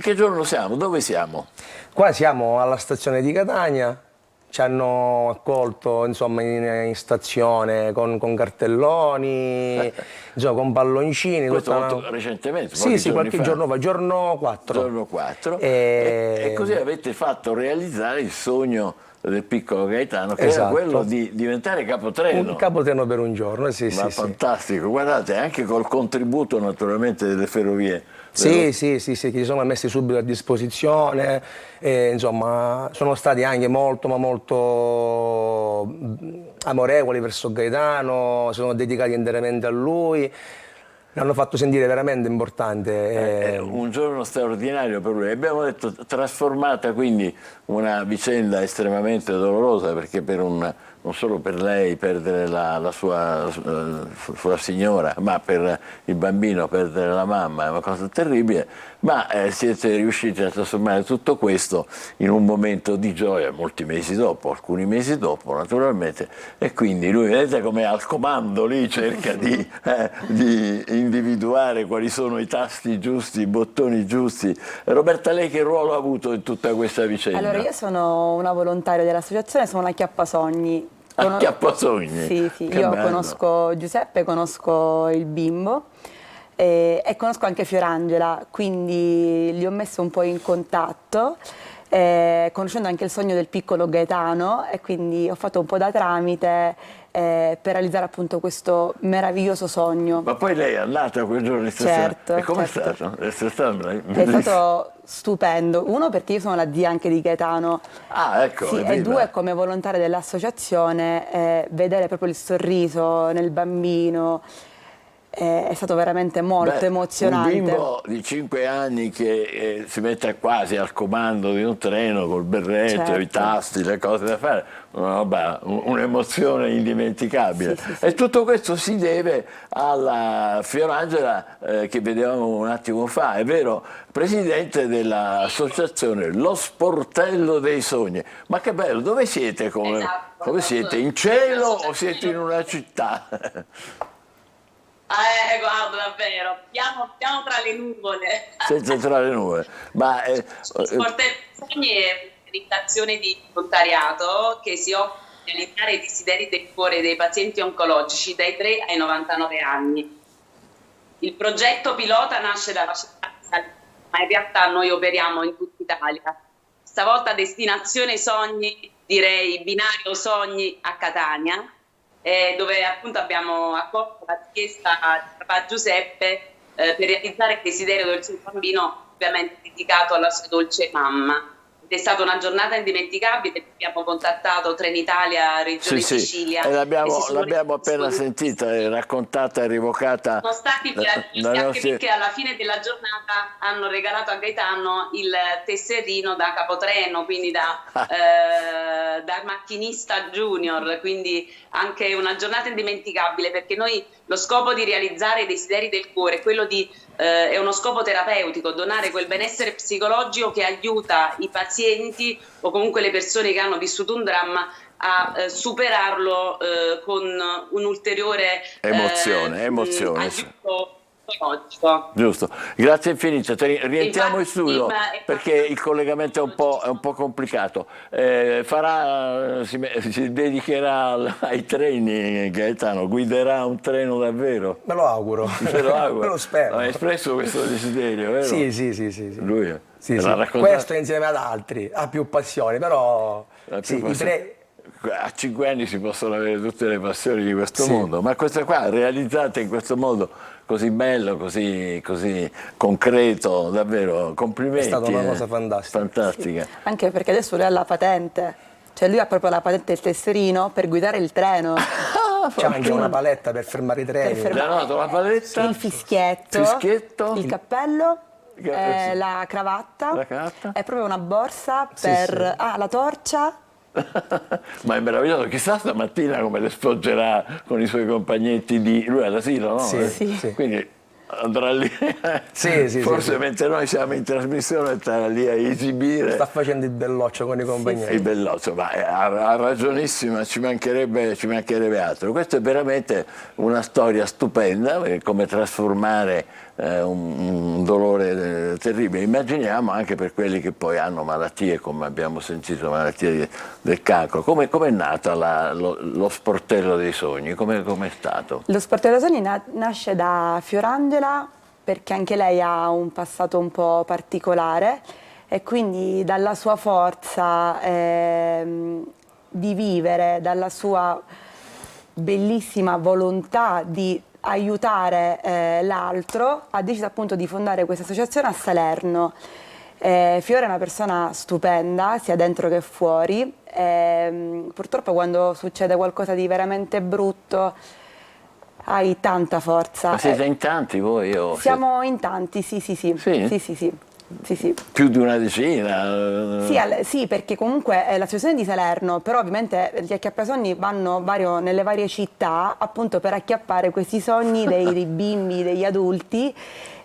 Che giorno siamo? Dove siamo? Qua siamo alla stazione di Catania. Ci hanno accolto, insomma, in stazione con cartelloni, insomma, con palloncini. Questo recentemente? Sì, qualche giorno fa, giorno 4. Giorno 4. E così avete fatto realizzare il sogno del piccolo Gaetano, che era quello di diventare capotreno. Un capotreno per un giorno, sì. Ma fantastico, guardate, anche col contributo naturalmente delle ferrovie. Sì, che si sono messi subito a disposizione, insomma, sono stati anche molto amorevoli verso Gaetano, sono dedicati interamente a lui. L'hanno fatto sentire veramente importante. È un giorno straordinario per lui. Abbiamo detto trasformata quindi una vicenda estremamente dolorosa, perché non solo per lei perdere la sua signora, ma per il bambino perdere la mamma è una cosa terribile, ma siete riusciti a trasformare tutto questo in un momento di gioia molti mesi dopo, alcuni mesi dopo naturalmente, e quindi lui, vedete come al comando lì cerca di individuare quali sono i tasti giusti, i bottoni giusti. Roberta, lei che ruolo ha avuto in tutta questa vicenda? Allora, io sono una volontaria dell'associazione, sono una Chiappasogni. Chiappasogni? Sì, io conosco Giuseppe, conosco il bimbo e conosco anche Fiorangela, quindi li ho messo un po' in contatto, conoscendo anche il sogno del piccolo Gaetano, e quindi ho fatto un po' da tramite per realizzare appunto questo meraviglioso sogno. Ma poi lei è andata quel giorno in stazione? Certo. E com'è certo. stato? È stato stupendo. Uno, perché io sono la zia anche di Gaetano. Ah, ecco. Sì, e due, come volontaria dell'associazione, vedere proprio il sorriso nel bambino è stato veramente molto emozionante. Un bimbo di 5 anni che si mette quasi al comando di un treno col berretto, i tasti, le cose da fare, un'emozione indimenticabile. Sì. E tutto questo si deve alla Fiorangela che vedevamo un attimo fa, è vero, presidente dell'associazione Lo Sportello dei Sogni. Ma che bello, dove siete? Come siete? In cielo o siete in una città? Guarda, davvero, piano tra le nuvole. Senza tra le nuvole. Ma Sportello dei Sogni è un'organizzazione di volontariato che si occupa di realizzare i desideri del cuore dei pazienti oncologici dai 3 ai 99 anni. Il progetto pilota nasce dalla città di Salerno, ma in realtà noi operiamo in tutta Italia. Stavolta destinazione Sogni, direi binario Sogni a Catania, dove appunto abbiamo accolto la richiesta di papà Giuseppe per realizzare il desiderio del suo bambino, ovviamente dedicato alla sua dolce mamma. Ed è stata una giornata indimenticabile, abbiamo contattato Trenitalia, Regione Sicilia. E l'abbiamo appena sentita, raccontata e rivocata. Sono stati meravigliosi anche perché alla fine della giornata hanno regalato a Gaetano il tesserino da capotreno, quindi da macchinista junior, quindi anche una giornata indimenticabile, perché noi Lo scopo di realizzare i desideri del cuore è quello è uno scopo terapeutico, donare quel benessere psicologico che aiuta i pazienti o comunque le persone che hanno vissuto un dramma a superarlo con un ulteriore emozione. aiuto psicologico. Giusto, grazie infinite. Rientriamo in studio perché il collegamento è un po' complicato. Si dedicherà ai treni, Gaetano, guiderà un treno davvero? Me lo auguro. Me lo auguro. Me lo spero. Ha espresso questo desiderio, vero? Sì. Lui Sì. raccontato... Questo insieme ad altri ha più passioni, però a 5 anni si possono avere tutte le passioni di questo mondo, ma queste qua realizzate in questo modo così bello, così concreto, davvero complimenti. È stata una cosa fantastica. Sì. Anche perché adesso lui ha la patente, cioè lui ha proprio la patente del tesserino per guidare il treno. C'è anche una paletta per fermare i treni. La paletta, il fischietto, il cappello, la cravatta, è proprio una borsa per la torcia. Ma è meraviglioso, chissà stamattina come le sfoggerà con i suoi compagnetti lui è all'asilo, no? Sì. Quindi andrà lì, forse mentre noi siamo in trasmissione starà lì a esibire. Sta facendo il belloccio con i compagnetti. Il belloccio, ma ha ragionissima, ci mancherebbe altro. Questa è veramente una storia stupenda, come trasformare un dolore terribile. Immaginiamo anche per quelli che poi hanno malattie, come abbiamo sentito, malattie del cancro. Come è nato lo Sportello dei Sogni? Come è stato? Lo Sportello dei Sogni nasce da Fiorangela, perché anche lei ha un passato un po' particolare e quindi dalla sua forza di vivere, dalla sua bellissima volontà di aiutare l'altro, ha deciso appunto di fondare questa associazione a Salerno. Fiore è una persona stupenda, sia dentro che fuori. Purtroppo quando succede qualcosa di veramente brutto hai tanta forza. Ma siete in tanti voi? Siamo in tanti, sì. Più di una decina? Sì, perché comunque è l'associazione di Salerno, però ovviamente gli acchiappasogni vanno nelle varie città appunto per acchiappare questi sogni dei bimbi, degli adulti.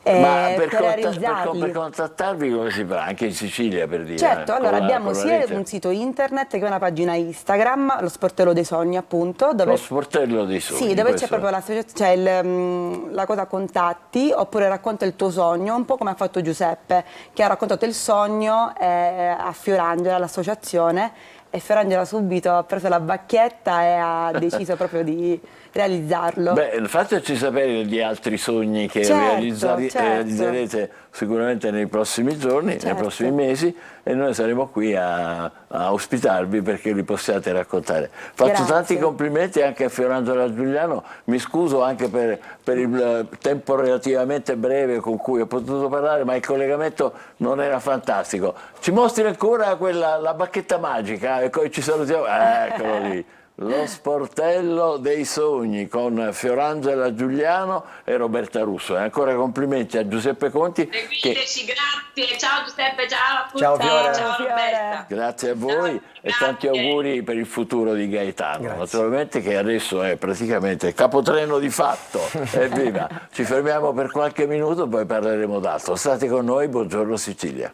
Ma per realizzarli. contattarvi come si fa? Anche in Sicilia, per dire? Certo, allora abbiamo sia un sito internet che una pagina Instagram, lo Sportello dei Sogni appunto. Lo Sportello dei Sogni? Sì, dove c'è proprio la cosa contatti, oppure racconta il tuo sogno, un po' come ha fatto Giuseppe, che ha raccontato il sogno a Fiorangela, l'associazione, e Fiorangela subito ha preso la bacchetta e ha deciso proprio di realizzarlo. Beh, fateci sapere di altri sogni che realizzerete sicuramente nei prossimi giorni, nei prossimi mesi, e noi saremo qui a ospitarvi perché li possiate raccontare. Faccio tanti complimenti anche a Fiorangela Giuliano, mi scuso anche per il tempo relativamente breve con cui ho potuto parlare, ma il collegamento non era fantastico. Ci mostri ancora la bacchetta magica e poi ci salutiamo. Eccolo lì. Lo Sportello dei Sogni con Fiorangela Giuliano e Roberta Russo. E ancora complimenti a Giuseppe Conti. Seguiteci, grazie. Ciao Giuseppe, ciao a tutti. Ciao Fiore. Ciao Roberta. Grazie a voi e tanti auguri per il futuro di Gaetano. Grazie. Naturalmente che adesso è praticamente capotreno di fatto. Evviva! Ci fermiamo per qualche minuto, poi parleremo d'altro. State con noi, buongiorno Sicilia.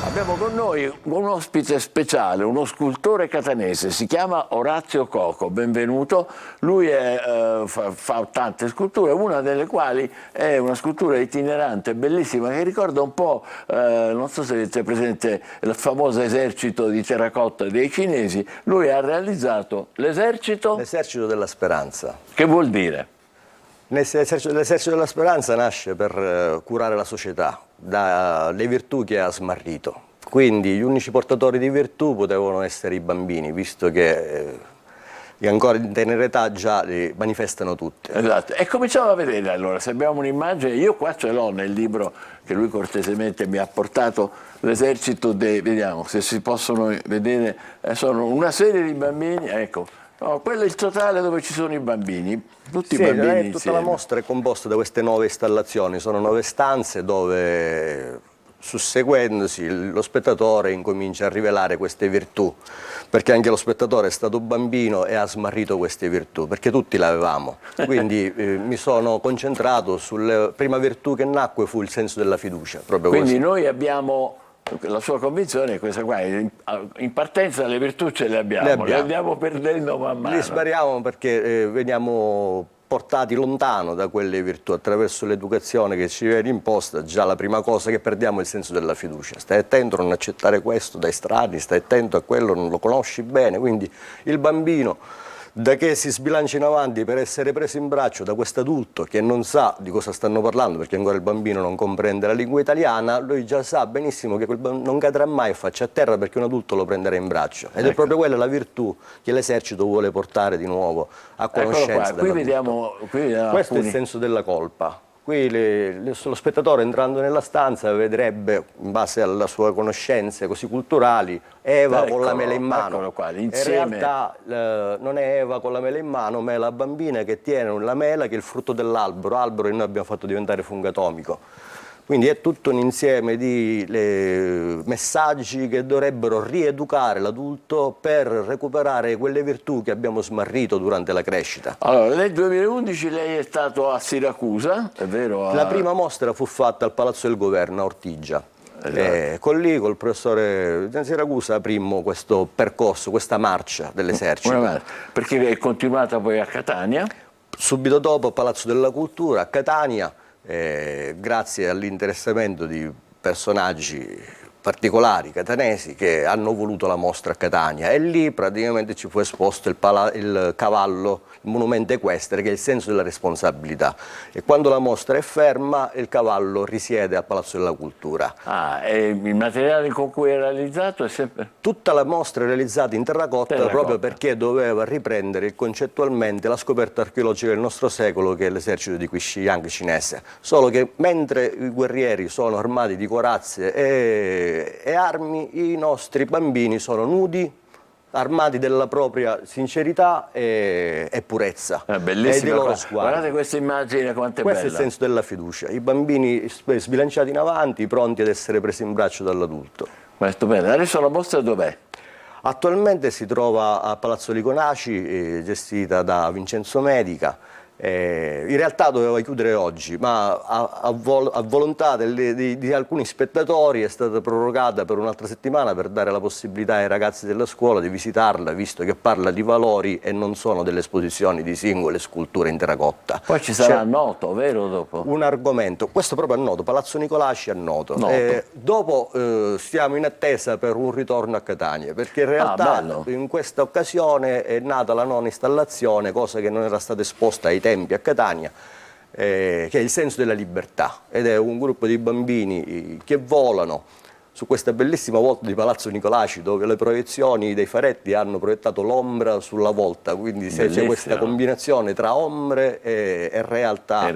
Abbiamo con noi un ospite speciale, uno scultore catanese, si chiama Orazio Coco, benvenuto. Lui fa tante sculture, una delle quali è una scultura itinerante, bellissima, che ricorda un po', non so se avete presente il famoso esercito di terracotta dei cinesi. Lui ha realizzato l'esercito della speranza. Che vuol dire? L'esercito della speranza nasce per curare la società dalle virtù che ha smarrito. Quindi gli unici portatori di virtù potevano essere i bambini, visto che ancora in tenera età già li manifestano tutte. Esatto, e cominciamo a vedere allora, se abbiamo un'immagine, io qua ce l'ho nel libro che lui cortesemente mi ha portato, l'esercito vediamo se si possono vedere, sono una serie di bambini, ecco. No, quello è il totale dove ci sono i bambini, tutti i bambini insieme. Tutta la mostra è composta da queste 9 installazioni, sono 9 stanze dove susseguendosi lo spettatore incomincia a rivelare queste virtù, perché anche lo spettatore è stato bambino e ha smarrito queste virtù, perché tutti le avevamo. Quindi mi sono concentrato sulla prima virtù che nacque, fu il senso della fiducia. Proprio Quindi così. noi abbiamo, la sua convinzione è questa qua, in partenza le virtù ce le abbiamo, le andiamo perdendo man mano. Li spariamo perché veniamo portati lontano da quelle virtù attraverso l'educazione che ci viene imposta. Già la prima cosa che perdiamo è il senso della fiducia. Stai attento a non accettare questo dai strani, stai attento a quello, non lo conosci bene. Quindi il bambino, da che si sbilancia in avanti per essere preso in braccio da questo adulto che non sa di cosa stanno parlando, perché ancora il bambino non comprende la lingua italiana, lui già sa benissimo che non cadrà mai faccia a terra perché un adulto lo prenderà in braccio. Ed è proprio quella la virtù che l'esercito vuole portare di nuovo a conoscenza. Qui vediamo questo è il senso della colpa. Qui lo spettatore, entrando nella stanza, vedrebbe, in base alle sue conoscenze così culturali, Eva con la mela in mano. In realtà non è Eva con la mela in mano, ma è la bambina che tiene la mela, che è il frutto dell'albero, albero che noi abbiamo fatto diventare fungo atomico. Quindi è tutto un insieme di messaggi che dovrebbero rieducare l'adulto per recuperare quelle virtù che abbiamo smarrito durante la crescita. Allora, nel 2011 lei è stato a Siracusa, è vero? La prima mostra fu fatta al Palazzo del Governo a Ortigia. Col professore di Siracusa aprimmo questo percorso, questa marcia dell'esercito. Perché è continuata poi a Catania? Subito dopo Palazzo della Cultura a Catania. Grazie all'interessamento di personaggi particolari catanesi che hanno voluto la mostra a Catania, e lì praticamente ci fu esposto il cavallo, il monumento equestre, che è il senso della responsabilità, e quando la mostra è ferma il cavallo risiede al Palazzo della Cultura. E il materiale con cui è realizzato è sempre? Tutta la mostra è realizzata in terracotta, proprio perché doveva riprendere concettualmente la scoperta archeologica del nostro secolo, che è l'esercito di Qixi cinese, solo che mentre i guerrieri sono armati di corazze e armi, i nostri bambini sono nudi, armati della propria sincerità e purezza. Bellissima. Guardate questa immagine, quanto è bella. Questo è il senso della fiducia, i bambini sbilanciati in avanti, pronti ad essere presi in braccio dall'adulto. Ma è stupendo. Adesso la mostra dov'è? Attualmente si trova a Palazzo Liconaci, gestita da Vincenzo Medica. In realtà doveva chiudere oggi, ma a volontà di alcuni spettatori è stata prorogata per un'altra settimana per dare la possibilità ai ragazzi della scuola di visitarla, visto che parla di valori e non sono delle esposizioni di singole sculture in terracotta. Poi ci sarà Noto, vero? Dopo? Un argomento, questo proprio a Noto, Palazzo Nicolaci a Noto. Dopo stiamo in attesa per un ritorno a Catania, perché in realtà in questa occasione è nata la nona installazione, cosa che non era stata esposta ai tempi a Catania, che è il senso della libertà, ed è un gruppo di bambini che volano su questa bellissima volta di Palazzo Nicolaci, dove le proiezioni dei faretti hanno proiettato l'ombra sulla volta, quindi c'è questa combinazione tra ombre e realtà.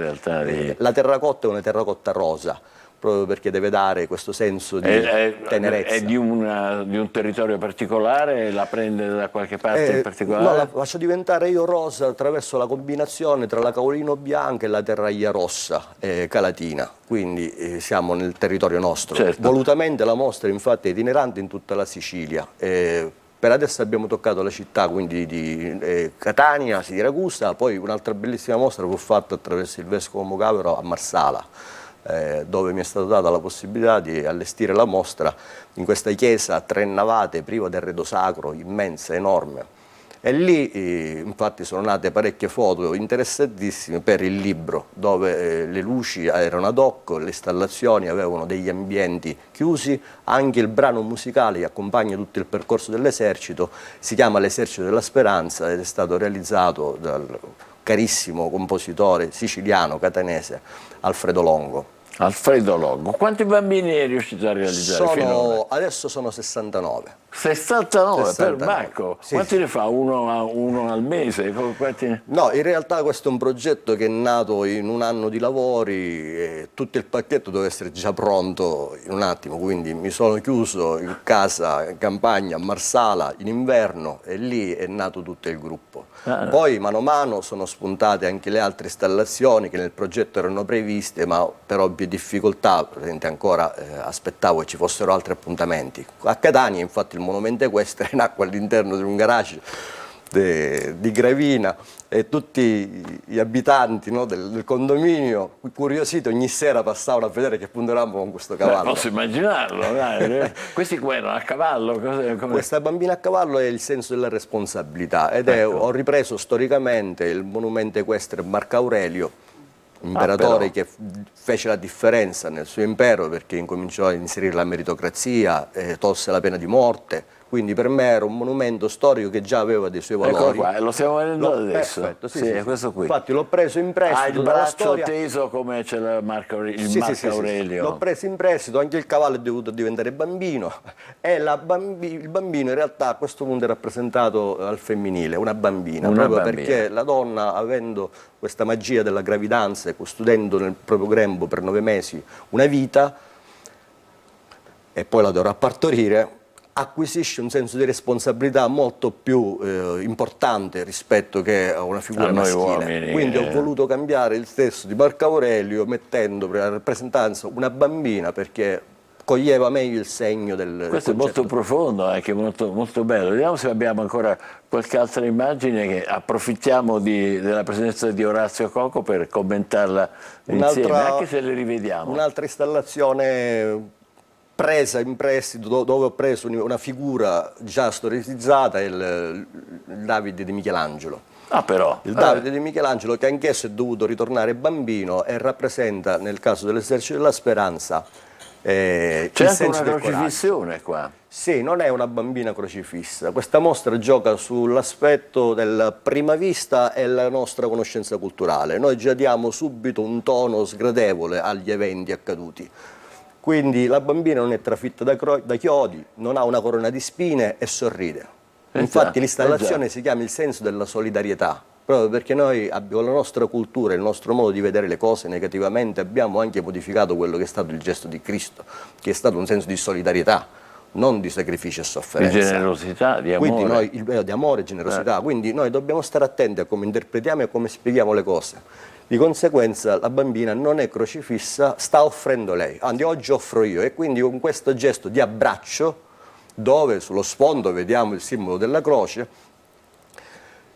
La terracotta è una terracotta rosa, proprio perché deve dare questo senso di tenerezza. È di un territorio particolare? La prende da qualche parte in particolare? No, la faccio diventare io rosa attraverso la combinazione tra la caolino bianca e la terraglia rossa calatina, quindi siamo nel territorio nostro. Volutamente la mostra infatti è itinerante in tutta la Sicilia. Per adesso abbiamo toccato la città quindi di Catania, Siracusa, poi un'altra bellissima mostra fu fatta attraverso il Vescovo Mocavero a Marsala, dove mi è stata data la possibilità di allestire la mostra in questa chiesa a 3 navate, priva di arredo sacro, immensa, enorme. E lì infatti sono nate parecchie foto interessantissime per il libro, dove le luci erano ad hoc, le installazioni avevano degli ambienti chiusi, anche il brano musicale che accompagna tutto il percorso dell'esercito si chiama L'Esercito della Speranza ed è stato realizzato dal carissimo compositore siciliano, catanese, Alfredo Longo. Alfredo Longo. Quanti bambini è riuscito a realizzare finora? Adesso sono 69. 69, per Bacco. Quanti ne fa? Uno al mese? No, in realtà questo è un progetto che è nato in un anno di lavori e tutto il pacchetto deve essere già pronto in un attimo, quindi mi sono chiuso in casa, in campagna, a Marsala, in inverno, e lì è nato tutto il gruppo. Poi mano a mano sono spuntate anche le altre installazioni che nel progetto erano previste, ma per ovvi qualche difficoltà, ancora aspettavo che ci fossero altri appuntamenti. A Catania infatti il monumento equestre nacque all'interno di un garage di Gravina e tutti gli abitanti, no, del condominio, curiositi, ogni sera passavano a vedere che punto eravamo con questo cavallo. Posso immaginarlo, dai. Questi qua erano a cavallo? Questa bambina a cavallo è il senso della responsabilità ed ho ripreso storicamente il monumento equestre Marco Aurelio, imperatore che fece la differenza nel suo impero perché incominciò a inserire la meritocrazia, tolse la pena di morte. Quindi per me era un monumento storico che già aveva dei suoi valori. Eccolo qua, lo stiamo vedendo adesso. Perfetto, sì, è questo qui. Infatti l'ho preso in prestito dalla braccio storia. teso come c'è il Marco Aurelio. L'ho preso in prestito, anche il cavallo è dovuto diventare bambino e il bambino in realtà a questo punto è rappresentato al femminile, una bambina, perché la donna, avendo questa magia della gravidanza e custodendo nel proprio grembo per 9 mesi una vita e poi la dovrà partorire, acquisisce un senso di responsabilità molto più importante rispetto che a una figura maschile. Uomini, quindi ho voluto cambiare il testo di Marco Aurelio mettendo per la rappresentanza una bambina perché coglieva meglio il segno del Questo è molto profondo, anche molto, molto bello. Vediamo se abbiamo ancora qualche altra immagine, che approfittiamo della presenza di Orazio Coco per commentarla insieme, anche se le rivediamo. Un'altra installazione presa in prestito, dove ho preso una figura già storicizzata, il Davide di Michelangelo. Il Davide di Michelangelo, che anch'esso è dovuto ritornare bambino e rappresenta, nel caso dell'Esercito della Speranza, c'è anche una crocifissione qua. Sì, non è una bambina crocifissa. Questa mostra gioca sull'aspetto della prima vista e la nostra conoscenza culturale. Noi già diamo subito un tono sgradevole agli eventi accaduti. Quindi la bambina non è trafitta da chiodi, non ha una corona di spine e sorride. Infatti l'installazione si chiama il senso della solidarietà, proprio perché noi con la nostra cultura e il nostro modo di vedere le cose negativamente abbiamo anche modificato quello che è stato il gesto di Cristo, che è stato un senso di solidarietà, non di sacrificio e sofferenza. Di generosità, di amore. Quindi di amore e generosità. Quindi noi dobbiamo stare attenti a come interpretiamo e come spieghiamo le cose. Di conseguenza la bambina non è crocifissa, sta offrendo lei, anzi oggi offro io, e quindi con questo gesto di abbraccio, dove sullo sfondo vediamo il simbolo della croce,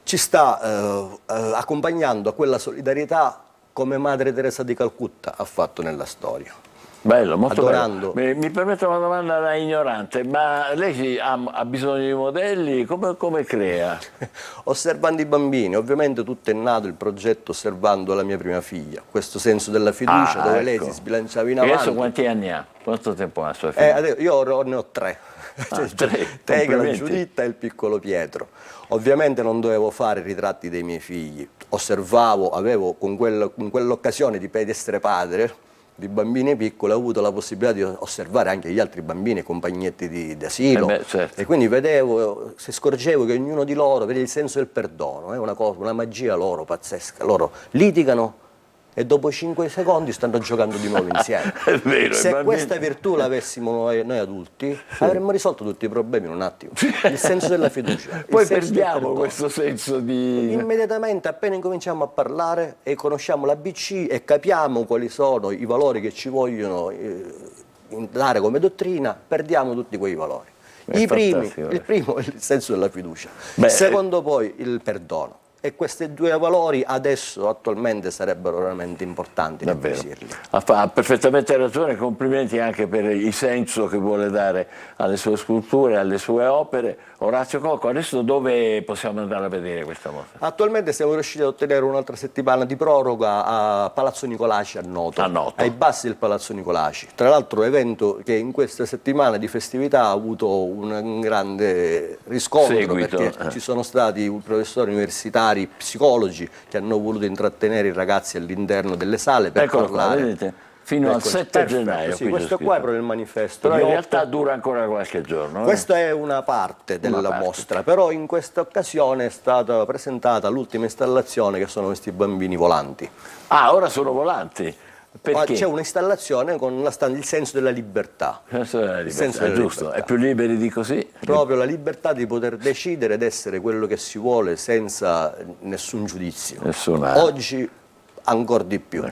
ci sta accompagnando a quella solidarietà come Madre Teresa di Calcutta ha fatto nella storia. Bello, molto adorando. bello. Mi permetto una domanda da ignorante, ma lei ha bisogno di modelli? Come crea? Osservando i bambini, ovviamente tutto è nato il progetto osservando la mia prima figlia, questo senso della fiducia dove lei si sbilanciava in avanti. E adesso quanti anni ha? Quanto tempo ha sua figlia? Io ne ho 3. Tegala, Giuditta e il piccolo Pietro. Ovviamente non dovevo fare ritratti dei miei figli, osservavo, avevo con quell'occasione di essere padre di bambini piccoli, ho avuto la possibilità di osservare anche gli altri bambini, compagnetti di asilo, e quindi vedevo, se scorgevo che ognuno di loro vede il senso del perdono, è una magia loro pazzesca. Loro litigano e dopo 5 secondi stanno giocando di nuovo insieme. È vero, se questa virtù l'avessimo noi adulti, avremmo risolto tutti i problemi in un attimo. Il senso della fiducia. Poi perdiamo questo senso di... Immediatamente, appena incominciamo a parlare e conosciamo l'ABC e capiamo quali sono i valori che ci vogliono dare come dottrina, perdiamo tutti quei valori. Il primo è il senso della fiducia, il secondo poi il perdono. E questi due valori adesso attualmente sarebbero veramente importanti da acquisirli. Ha perfettamente ragione, complimenti anche per il senso che vuole dare alle sue sculture, alle sue opere. Orazio Coco, adesso dove possiamo andare a vedere questa mostra? Attualmente siamo riusciti ad ottenere un'altra settimana di proroga a Palazzo Nicolaci a Noto, ai bassi del Palazzo Nicolaci. Tra l'altro evento che in questa settimana di festività ha avuto un grande riscontro, perché ci sono stati professori universitari, psicologi che hanno voluto intrattenere i ragazzi all'interno delle sale per parlare. Vedete? Fino al 7 gennaio. Sì, questo qua è proprio il manifesto. Però in realtà dura ancora qualche giorno. Questa è una parte della mostra, però in questa occasione è stata presentata l'ultima installazione, che sono questi bambini volanti. Ah, ora sono volanti? Perché? C'è un'installazione con il senso della libertà. Il senso della libertà. È più liberi di così? Proprio la libertà di poter decidere ed essere quello che si vuole senza nessun giudizio. Oggi ancora di più.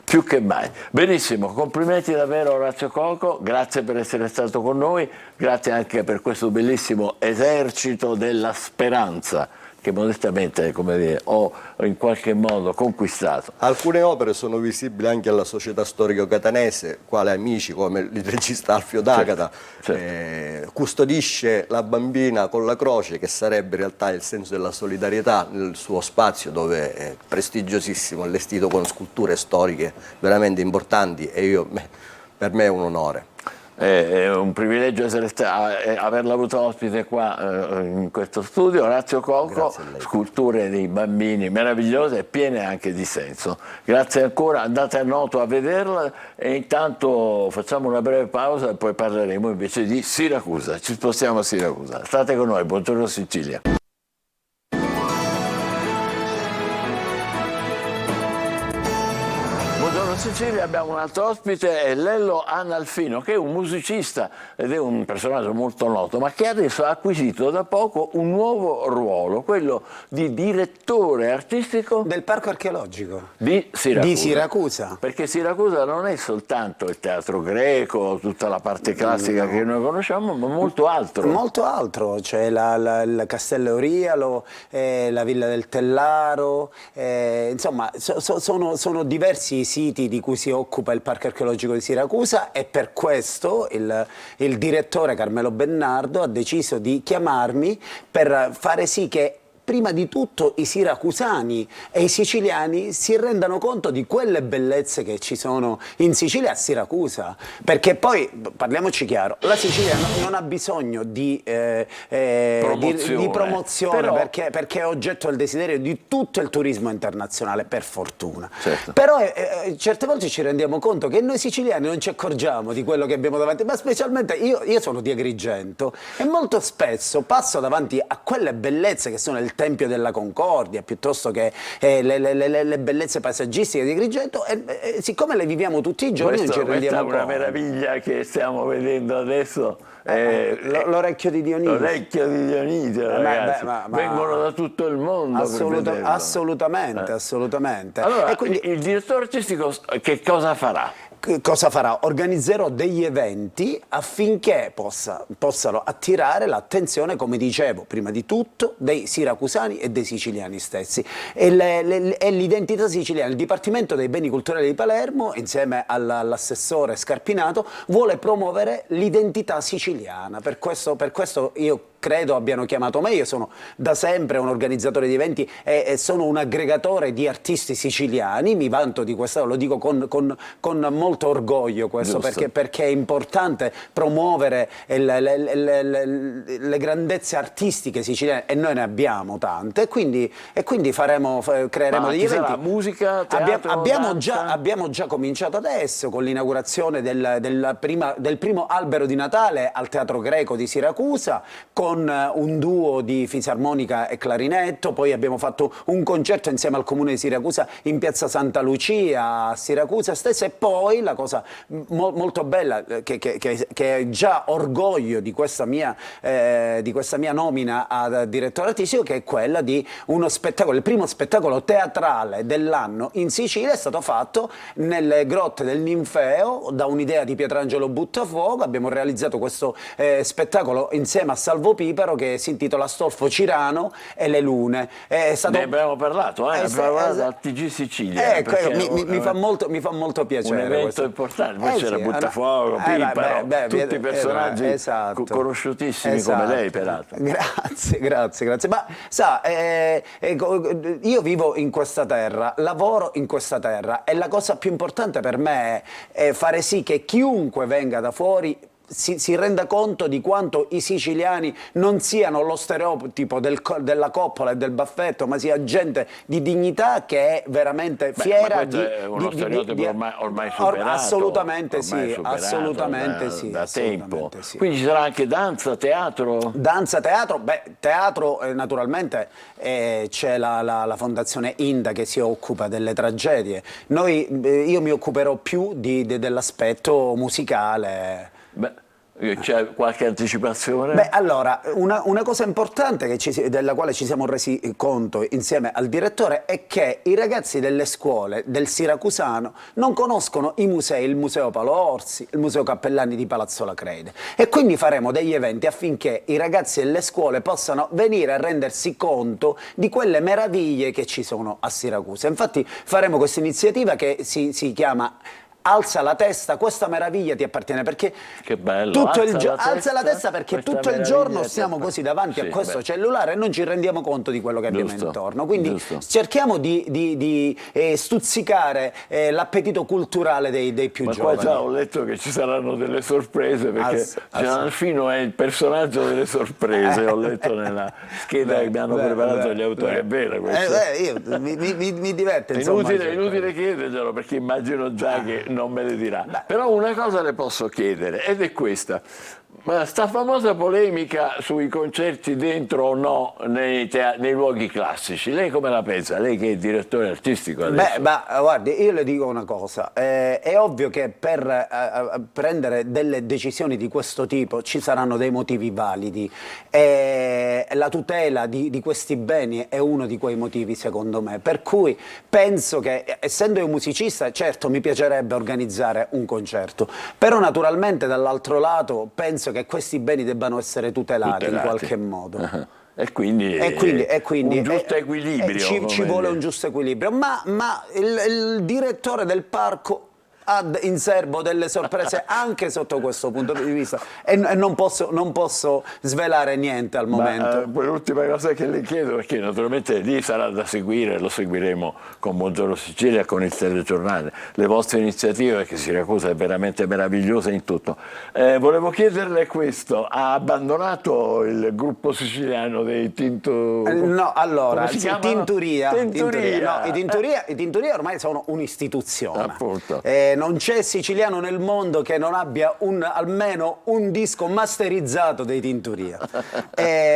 Più che mai. Benissimo, complimenti davvero Orazio Coco, grazie per essere stato con noi, grazie anche per questo bellissimo esercito della speranza che modestamente, come dire, ho in qualche modo conquistato. Alcune opere sono visibili anche alla Società Storico Catanese, quale amici come il regista Alfio D'Agata custodisce la bambina con la croce, che sarebbe in realtà il senso della solidarietà, nel suo spazio dove è prestigiosissimo, allestito con sculture storiche veramente importanti, e per me è un onore. È un privilegio averla avuto ospite qua in questo studio. Orazio Coco, sculture dei bambini meravigliose e piene anche di senso. Grazie ancora, andate a Noto a vederla e intanto facciamo una breve pausa e poi parleremo invece di Siracusa. Ci spostiamo a Siracusa. State con noi, buongiorno Sicilia. Sicilia abbiamo un altro ospite, è Lello Analfino, che è un musicista ed è un personaggio molto noto, ma che adesso ha acquisito da poco un nuovo ruolo, quello di direttore artistico del Parco Archeologico di Siracusa. Di Siracusa. Perché Siracusa non è soltanto il teatro greco, tutta la parte classica che noi conosciamo, ma molto altro. Molto altro, c'è il Castello Eurialo, la Villa del Tellaro, insomma sono diversi siti di cui si occupa il Parco Archeologico di Siracusa, e per questo il direttore Carmelo Bennardo ha deciso di chiamarmi per fare sì che prima di tutto i siracusani e i siciliani si rendano conto di quelle bellezze che ci sono in Sicilia, a Siracusa, perché poi, parliamoci chiaro, la Sicilia non ha bisogno di promozione però, perché è oggetto del desiderio di tutto il turismo internazionale, per fortuna. Certo. Però certe volte ci rendiamo conto che noi siciliani non ci accorgiamo di quello che abbiamo davanti, ma specialmente io sono di Agrigento e molto spesso passo davanti a quelle bellezze che sono il Tempio della Concordia, piuttosto che le bellezze paesaggistiche di Agrigento, e siccome le viviamo tutti i giorni non ci rendiamo conto. Questa è una meraviglia che stiamo vedendo adesso. L'orecchio di Dionisio. L'orecchio di Dionisio, ragazzi. Vengono da tutto il mondo assolutamente. Allora, e quindi, il direttore artistico che cosa farà? Cosa farà? Organizzerò degli eventi affinché possano attirare l'attenzione, come dicevo, prima di tutto dei siracusani e dei siciliani stessi. E l'identità siciliana, il Dipartimento dei Beni Culturali di Palermo, insieme all'assessore Scarpinato, vuole promuovere l'identità siciliana. Per questo io credo abbiano chiamato me. Io sono da sempre un organizzatore di eventi e sono un aggregatore di artisti siciliani, mi vanto di questo, lo dico con molto orgoglio questo, perché è importante promuovere le grandezze artistiche siciliane, e noi ne abbiamo tante, e quindi creeremo degli eventi. Musica, teatro, abbiamo già cominciato adesso con l'inaugurazione del primo albero di Natale al Teatro Greco di Siracusa, con un duo di fisarmonica e clarinetto. Poi abbiamo fatto un concerto insieme al Comune di Siracusa in piazza Santa Lucia a Siracusa stessa, e poi la cosa molto bella che è già orgoglio di questa mia nomina a direttore artistico, che è quella di uno spettacolo, il primo spettacolo teatrale dell'anno in Sicilia. È stato fatto nelle grotte del Ninfeo da un'idea di Pietrangelo Buttafuoco. Abbiamo realizzato questo spettacolo insieme a Salvo Pipero, che si intitola Stolfo Cirano e le Lune. Ne abbiamo parlato, abbiamo parlato al TG Sicilia. Ecco, mi fa molto piacere. Un evento importante, poi c'era Buttafuoco, Pipero, tutti i personaggi conosciutissimi come lei, peraltro. Grazie. Ma sa, io vivo in questa terra, lavoro in questa terra, e la cosa più importante per me è fare sì che chiunque venga da fuori si renda conto di quanto i siciliani non siano lo stereotipo della coppola e del baffetto, ma sia gente di dignità, che è veramente fiera è uno stereotipo ormai superato. Assolutamente sì. Da tempo. Sì. Quindi ci sarà anche danza, teatro? Danza, teatro. Teatro naturalmente c'è la Fondazione Inda che si occupa delle tragedie. Io mi occuperò più dell'aspetto musicale. C'è qualche anticipazione? Beh, allora, una cosa importante della quale ci siamo resi conto insieme al direttore è che i ragazzi delle scuole del Siracusano non conoscono i musei, il Museo Paolo Orsi, il Museo Cappellani di Palazzo Lacrede, e quindi faremo degli eventi affinché i ragazzi delle scuole possano venire a rendersi conto di quelle meraviglie che ci sono a Siracusa. Infatti faremo questa iniziativa che si chiama Alza la testa, questa meraviglia ti appartiene, perché che bello, alza la testa perché tutto il giorno stiamo così davanti a questo cellulare e non ci rendiamo conto di quello che abbiamo intorno. Quindi cerchiamo di stuzzicare l'appetito culturale dei più giovani. Ma qua già ho letto che ci saranno delle sorprese, perché Gianalfino è il personaggio delle sorprese, ho letto nella scheda che mi hanno preparato gli autori. È vero questo? Mi diverte, è inutile chiederglielo, perché immagino già che non me le dirà. Però una cosa le posso chiedere, ed è questa: ma sta famosa polemica sui concerti dentro o no nei luoghi classici, lei come la pensa? Lei che è direttore artistico adesso. Guardi, io le dico una cosa, è ovvio che per prendere delle decisioni di questo tipo ci saranno dei motivi validi, e la tutela di questi beni è uno di quei motivi, secondo me, per cui penso che, essendo io musicista, certo mi piacerebbe organizzare un concerto, però naturalmente dall'altro lato penso che questi beni debbano essere tutelati in qualche modo. E quindi un giusto equilibrio. Ci vuole un giusto equilibrio, ma il direttore del parco ha in serbo delle sorprese anche sotto questo punto di vista, e non posso svelare niente al momento. L'ultima cosa che le chiedo, perché naturalmente lì sarà da seguire, lo seguiremo con Buongiorno Sicilia, con il telegiornale, le vostre iniziative, perché Siracusa è veramente meravigliosa in tutto. Volevo chiederle questo: ha abbandonato il gruppo siciliano dei No, allora, Tinturia. No, i Tinturia ormai sono un'istituzione. Appunto. Non c'è siciliano nel mondo che non abbia almeno un disco masterizzato dei Tinturia.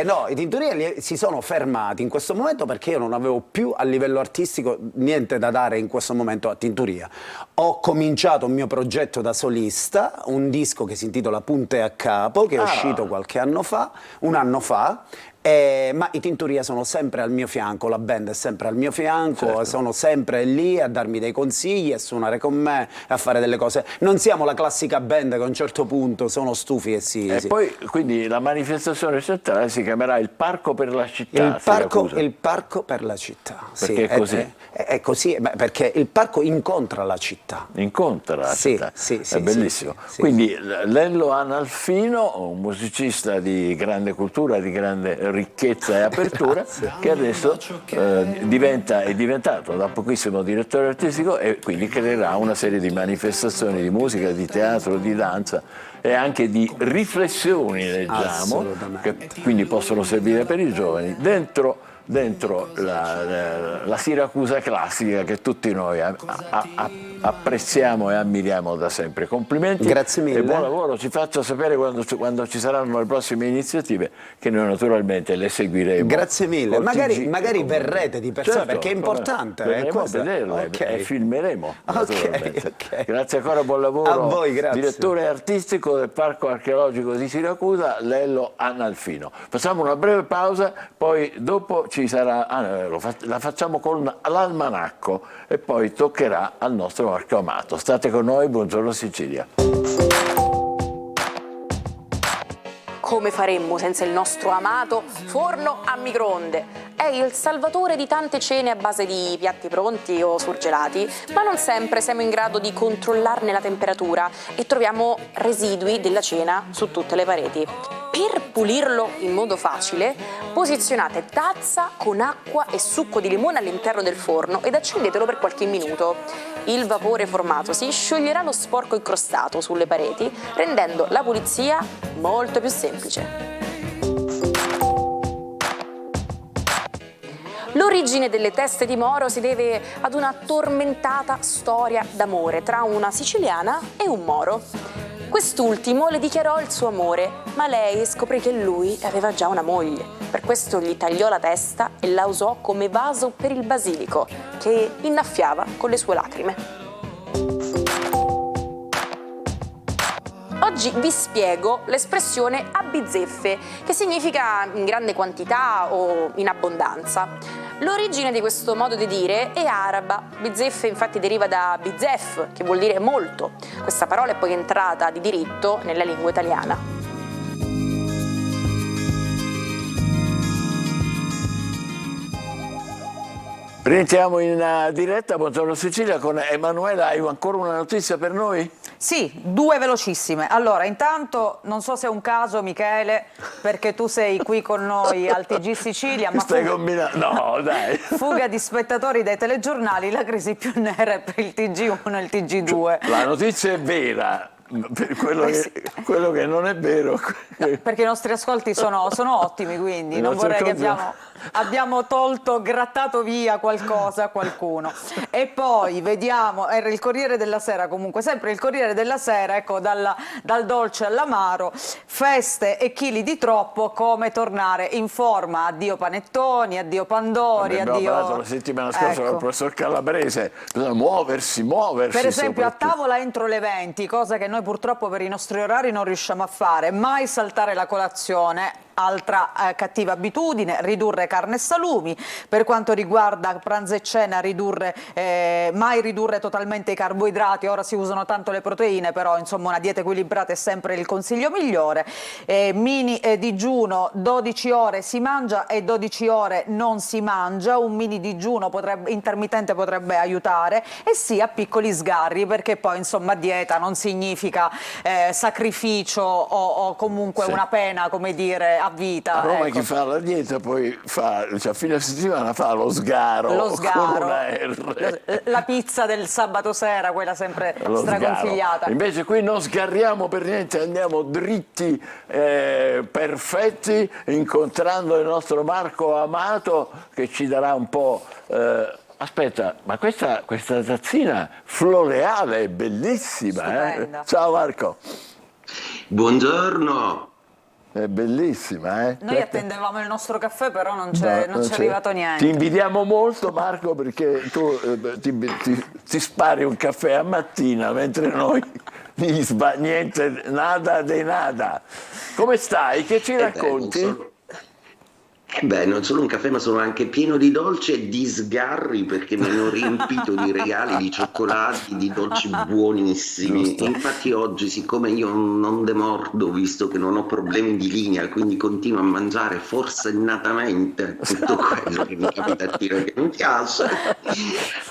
No, i Tinturia si sono fermati in questo momento perché io non avevo più a livello artistico niente da dare in questo momento a Tinturia. Ho cominciato un mio progetto da solista, un disco che si intitola Punte a Capo, che è uscito un anno fa. Ma i Tinturia sono sempre al mio fianco, la band è sempre al mio fianco, sono sempre lì a darmi dei consigli, a suonare con me, a fare delle cose. Non siamo la classica band che a un certo punto sono stufi e poi quindi la manifestazione centrale si chiamerà il Parco per la Città. Il Parco per la Città. Perché è così? È così, perché il parco incontra la città. Incontra la città. È bellissimo. Quindi Lello Analfino, un musicista di grande cultura, di grande ricchezza e apertura, che adesso è diventato da pochissimo direttore artistico, e quindi creerà una serie di manifestazioni di musica, di teatro, di danza e anche di riflessioni, leggiamo, che quindi possono servire per i giovani dentro la Siracusa classica che tutti noi apprezziamo e ammiriamo da sempre. Complimenti. Grazie mille. E buon lavoro. Ci faccia sapere quando ci saranno le prossime iniziative, che noi naturalmente le seguiremo. Grazie mille. Magari verrete di persona, perché è importante. Verremo a vederle e filmeremo. Okay. Grazie ancora, buon lavoro. A voi, grazie. Direttore artistico del Parco Archeologico di Siracusa, Lello Analfino. Facciamo una breve pausa, poi dopo ci sarà, la facciamo con l'almanacco e poi toccherà al nostro Marco Amato. State con noi, Buongiorno Sicilia. Come faremmo senza il nostro amato forno a microonde? È il salvatore di tante cene a base di piatti pronti o surgelati, ma non sempre siamo in grado di controllarne la temperatura e troviamo residui della cena su tutte le pareti. Per pulirlo in modo facile, posizionate tazza con acqua e succo di limone all'interno del forno ed accendetelo per qualche minuto. Il vapore formatosi scioglierà lo sporco incrostato sulle pareti, rendendo la pulizia molto più semplice. L'origine delle teste di moro si deve ad una tormentata storia d'amore tra una siciliana e un moro. Quest'ultimo le dichiarò il suo amore, ma lei scoprì che lui aveva già una moglie. Per questo gli tagliò la testa e la usò come vaso per il basilico, che innaffiava con le sue lacrime. Oggi vi spiego l'espressione a bizzeffe, che significa in grande quantità o in abbondanza. L'origine di questo modo di dire è araba. Bizzeffe infatti deriva da bizzef, che vuol dire molto. Questa parola è poi entrata di diritto nella lingua italiana. Rientriamo in diretta, buongiorno Sicilia, con Emanuela. Hai ancora una notizia per noi? Sì, 2 velocissime. Allora, intanto, non so se è un caso, Michele, perché tu sei qui con noi al TG Sicilia, ma stai combinando? No, dai. Fuga di spettatori dai telegiornali, la crisi più nera è per il TG1 e il TG2. La notizia è vera. Per quello che non è vero, perché i nostri ascolti sono ottimi, quindi non vorrei che abbiamo grattato via qualcosa a qualcuno. E poi vediamo, era il Corriere della Sera, comunque sempre il Corriere della Sera, ecco, dal dolce all'amaro, feste e chili di troppo, come tornare in forma. Addio panettoni, addio pandori, abbiamo addio... parlato la settimana scorsa con il professor Calabrese, bisogna muoversi. Per esempio a tavola entro le 20, cosa che noi purtroppo per i nostri orari non riusciamo a fare, mai saltare la colazione. Altra cattiva abitudine, ridurre carne e salumi. Per quanto riguarda pranzo e cena, mai ridurre totalmente i carboidrati. Ora si usano tanto le proteine, però insomma una dieta equilibrata è sempre il consiglio migliore. Mini digiuno, 12 ore si mangia e 12 ore non si mangia. Un mini digiuno intermittente potrebbe aiutare, e sì a piccoli sgarri, perché poi insomma dieta non significa sacrificio o comunque una pena, come dire, a vita. A Roma ecco. Chi fa la dieta poi a fine settimana fa lo sgaro. Con una R. La pizza del sabato sera, quella sempre straconsigliata. Invece qui non sgarriamo per niente, andiamo dritti, perfetti, incontrando il nostro Marco Amato, che ci darà un po'... Aspetta, ma questa tazzina floreale è bellissima. Ciao Marco. Buongiorno. È bellissima, Noi attendevamo il nostro caffè, però non c'è arrivato niente. Ti invidiamo molto, Marco, perché tu ti spari un caffè a mattina, mentre noi niente, nada de nada. Come stai? Che ci racconti? Non solo un caffè, ma sono anche pieno di dolci e di sgarri, perché mi hanno riempito di regali, di cioccolati, di dolci buonissimi. Giusto. Infatti oggi, siccome io non demordo, visto che non ho problemi di linea, quindi continuo a mangiare forsennatamente tutto quello che mi capita a dire che mi piace,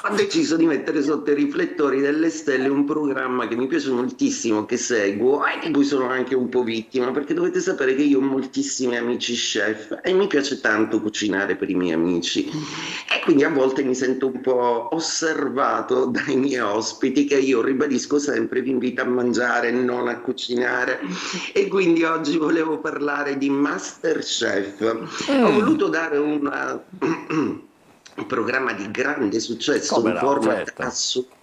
ho deciso di mettere sotto i riflettori delle stelle un programma che mi piace moltissimo, che seguo e di cui sono anche un po' vittima, perché dovete sapere che io ho moltissimi amici chef e mi piace tanto cucinare per i miei amici, e quindi a volte mi sento un po' osservato dai miei ospiti, che io ribadisco sempre vi invito a mangiare, non a cucinare. E quindi oggi volevo parlare di MasterChef. Ho voluto dare un programma di grande successo, un format assolutamente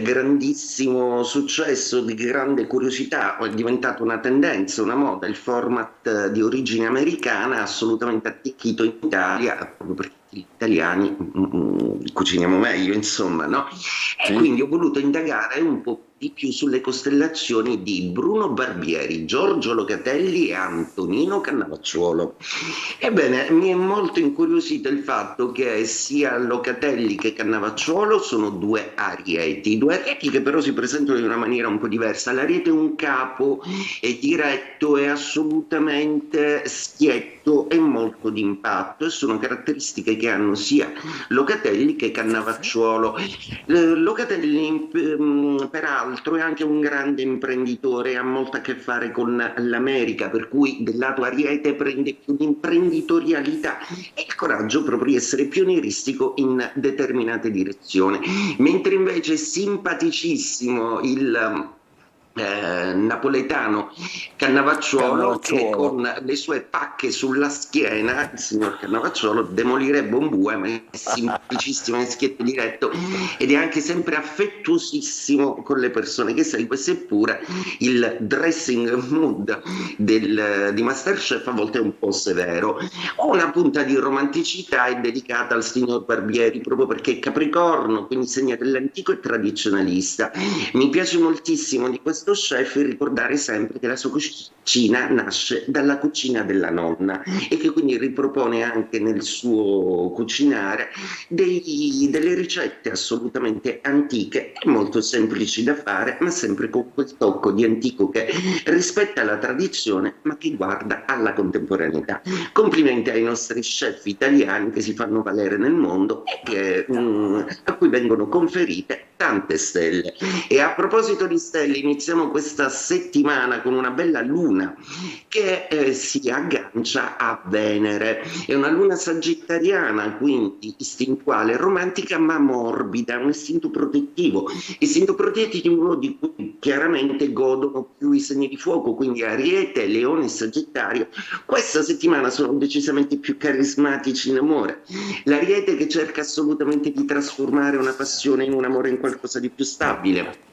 grandissimo successo, di grande curiosità. È diventato una tendenza, una moda, il format di origine americana, assolutamente attecchito in Italia, proprio perché gli italiani cuciniamo meglio, insomma, no? E quindi ho voluto indagare un po' di più sulle costellazioni di Bruno Barbieri, Giorgio Locatelli e Antonino Cannavacciuolo. Ebbene, mi è molto incuriosito il fatto che sia Locatelli che Cannavacciuolo sono due arieti che però si presentano in una maniera un po' diversa. L'ariete è un capo, è diretto, è assolutamente schietto e molto d'impatto, e sono caratteristiche che hanno sia Locatelli che Cannavacciuolo. Locatelli peraltro è anche un grande imprenditore, ha molto a che fare con l'America, per cui del lato ariete prende più l'imprenditorialità e il coraggio proprio di essere pionieristico in determinate direzioni, mentre invece è simpaticissimo il napoletano Cannavacciuolo, che con le sue pacche sulla schiena, il signor Cannavacciuolo demolirebbe un bue, ma è semplicissimo, è schietto diretto ed è anche sempre affettuosissimo con le persone che segue, seppure il dressing mood di MasterChef a volte è un po' severo. Una punta di romanticità è dedicata al signor Barbieri, proprio perché è Capricorno, quindi segna dell'antico e tradizionalista. Mi piace moltissimo di questo questo chef ricordare sempre che la sua cucina nasce dalla cucina della nonna e che quindi ripropone anche nel suo cucinare delle ricette assolutamente antiche e molto semplici da fare, ma sempre con quel tocco di antico che rispetta la tradizione ma che guarda alla contemporaneità. Complimenti ai nostri chef italiani che si fanno valere nel mondo e a cui vengono conferite tante stelle. E a proposito di stelle, iniziamo questa settimana con una bella luna che si aggancia a Venere. È una luna sagittariana, quindi istintuale, romantica ma morbida, un istinto protettivo di cui chiaramente godono più i segni di fuoco, quindi Ariete, Leone e Sagittario. Questa settimana sono decisamente più carismatici in amore. L'Ariete che cerca assolutamente di trasformare una passione in un amore in qualcosa di più stabile.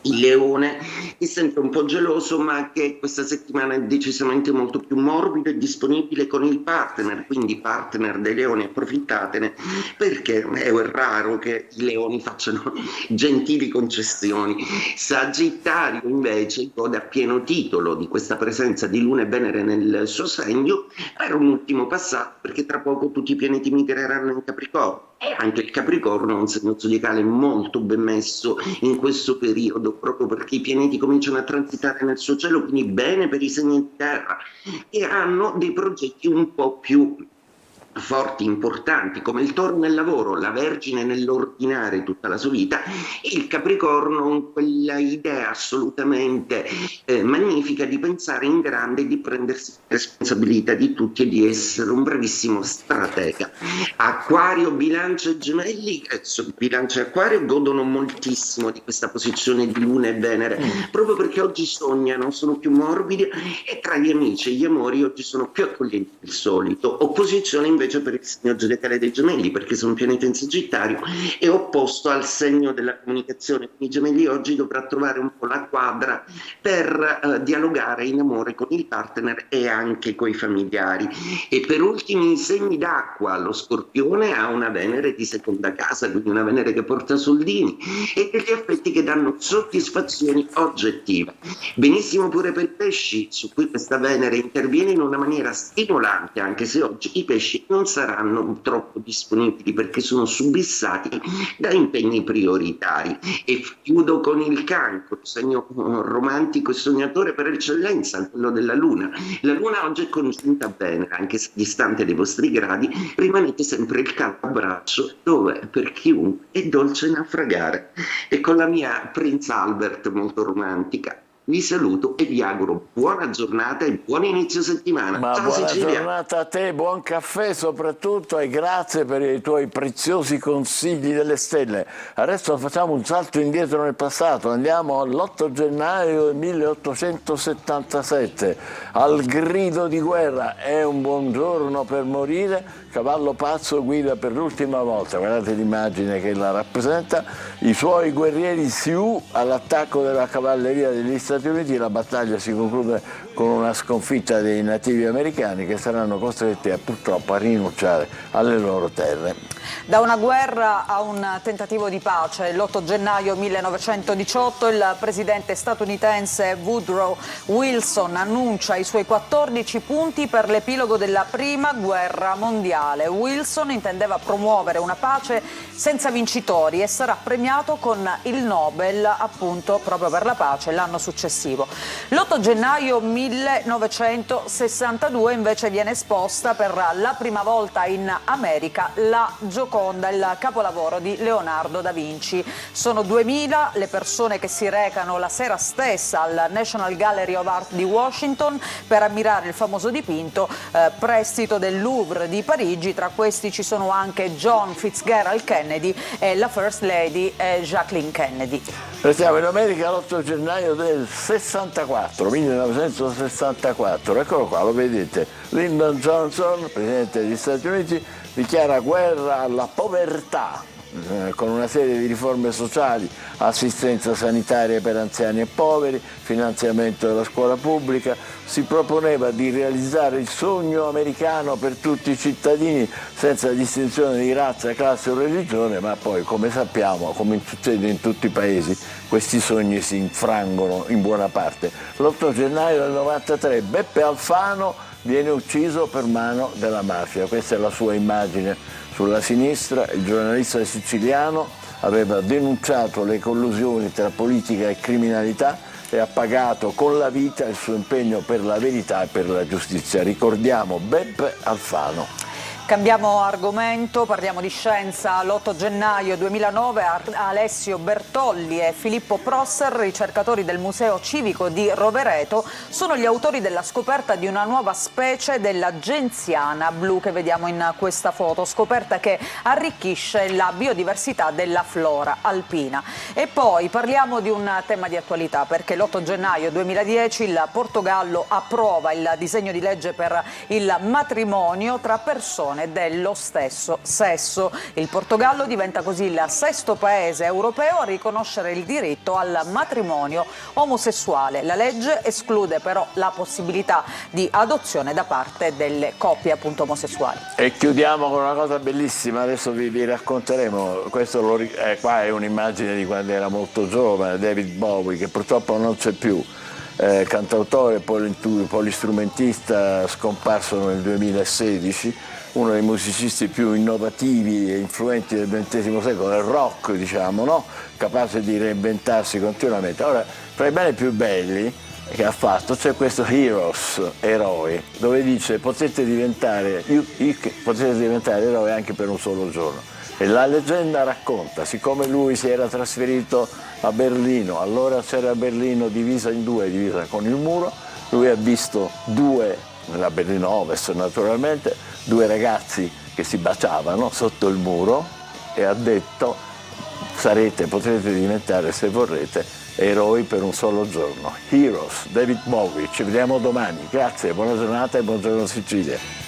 Il Leone che sente un po' geloso ma che questa settimana è decisamente molto più morbido e disponibile con il partner, quindi partner dei leoni approfittatene, perché è raro che i leoni facciano gentili concessioni. Sagittario invece gode a pieno titolo di questa presenza di Luna e Venere nel suo segno per un ultimo passaggio, perché tra poco tutti i pianeti migreranno in Capricorno. E anche il Capricorno è un segno zodiacale molto ben messo in questo periodo, proprio perché i pianeti cominciano a transitare nel suo cielo, quindi bene per i segni di terra, che hanno dei progetti un po' più forti, importanti, come il Toro nel lavoro, la Vergine nell'ordinare tutta la sua vita, e il Capricorno con quella idea assolutamente magnifica di pensare in grande e di prendersi responsabilità di tutti e di essere un bravissimo stratega. Acquario, Bilancia e Gemelli, Bilancia e Acquario godono moltissimo di questa posizione di Luna e Venere, proprio perché oggi sognano, sono più morbidi e tra gli amici e gli amori oggi sono più accoglienti del solito. Opposizione invece per il segno zodiacale dei Gemelli, perché sono un pianeta in Sagittario e opposto al segno della comunicazione. I Gemelli oggi dovrà trovare un po' la quadra per dialogare in amore con il partner e anche con i familiari. E per ultimi i segni d'acqua, lo Scorpione ha una Venere di seconda casa, quindi una Venere che porta soldini e degli effetti che danno soddisfazioni oggettive. Benissimo pure per i pesci, su cui questa Venere interviene in una maniera stimolante, anche se oggi i pesci non saranno troppo disponibili perché sono subissati da impegni prioritari. E chiudo con il Cancro, segno romantico e sognatore per eccellenza, quello della Luna. La Luna oggi è congiunta a Venere, anche se distante dai vostri gradi, rimanete sempre il caldo abbraccio, dove per chiunque è dolce naufragare. E con la mia Prince Albert molto romantica vi saluto e vi auguro buona giornata e buon inizio settimana. Ma ciao buona Sicilia. giornata a te, buon caffè soprattutto e grazie per i tuoi preziosi consigli delle stelle. Adesso facciamo un salto indietro nel passato, andiamo all'8 gennaio del 1877, al grido di guerra, è un buon giorno per morire. Cavallo pazzo guida per l'ultima volta, guardate l'immagine che la rappresenta, i suoi guerrieri Sioux all'attacco della cavalleria degli Stati Uniti. La battaglia si conclude con una sconfitta dei nativi americani che saranno costretti purtroppo a rinunciare alle loro terre. Da una guerra a un tentativo di pace, l'8 gennaio 1918 il presidente statunitense Woodrow Wilson annuncia i suoi 14 punti per l'epilogo della prima guerra mondiale. Wilson intendeva promuovere una pace senza vincitori e sarà premiato con il Nobel appunto proprio per la pace l'anno successivo. L'8 gennaio 1962 invece viene esposta per la prima volta in America la Gioconda, il capolavoro di Leonardo da Vinci. Sono 2000 le persone che si recano la sera stessa al National Gallery of Art di Washington per ammirare il famoso dipinto prestito del Louvre di Parigi. Tra questi ci sono anche John Fitzgerald Kennedy e la First Lady Jacqueline Kennedy. Restiamo in America l'8 gennaio del 1964, eccolo qua, lo vedete, Lyndon Johnson, presidente degli Stati Uniti, dichiara guerra alla povertà. con una serie di riforme sociali, assistenza sanitaria per anziani e poveri, finanziamento della scuola pubblica. Si proponeva di realizzare il sogno americano per tutti i cittadini senza distinzione di razza, classe o religione, ma poi, come sappiamo, come succede in tutti i paesi, questi sogni si infrangono in buona parte. L'8 gennaio del 93 Beppe Alfano viene ucciso per mano della mafia. Questa è la sua immagine sulla sinistra. Il giornalista siciliano aveva denunciato le collusioni tra politica e criminalità e ha pagato con la vita il suo impegno per la verità e per la giustizia. Ricordiamo Beppe Alfano. Cambiamo argomento, parliamo di scienza. L'8 gennaio 2009 Alessio Bertolli e Filippo Prosser, ricercatori del Museo Civico di Rovereto, sono gli autori della scoperta di una nuova specie della genziana blu che vediamo in questa foto, scoperta che arricchisce la biodiversità della flora alpina. E poi parliamo di un tema di attualità, perché l'8 gennaio 2010 il Portogallo approva il disegno di legge per il matrimonio tra persone dello stesso sesso. Il Portogallo diventa così il 6º paese europeo a riconoscere il diritto al matrimonio omosessuale. La legge esclude però la possibilità di adozione da parte delle coppie appunto omosessuali. E chiudiamo con una cosa bellissima, adesso vi racconteremo, questo qua è un'immagine di quando era molto giovane, David Bowie, che purtroppo non c'è più. Cantautore, polistrumentista, scomparso nel 2016, uno dei musicisti più innovativi e influenti del XX secolo, del rock, diciamo, no? Capace di reinventarsi continuamente. Ora, tra i brani più belli che ha fatto c'è questo Heroes, eroi, dove dice potete diventare eroi anche per un solo giorno. E la leggenda racconta, siccome lui si era trasferito a Berlino, allora c'era Berlino divisa in due, divisa con il muro, lui ha visto nella Berlino Ovest naturalmente, due ragazzi che si baciavano sotto il muro e ha detto potrete diventare, se vorrete, eroi per un solo giorno. Heroes, David Bowie, ci vediamo domani, grazie, buona giornata e buongiorno Sicilia.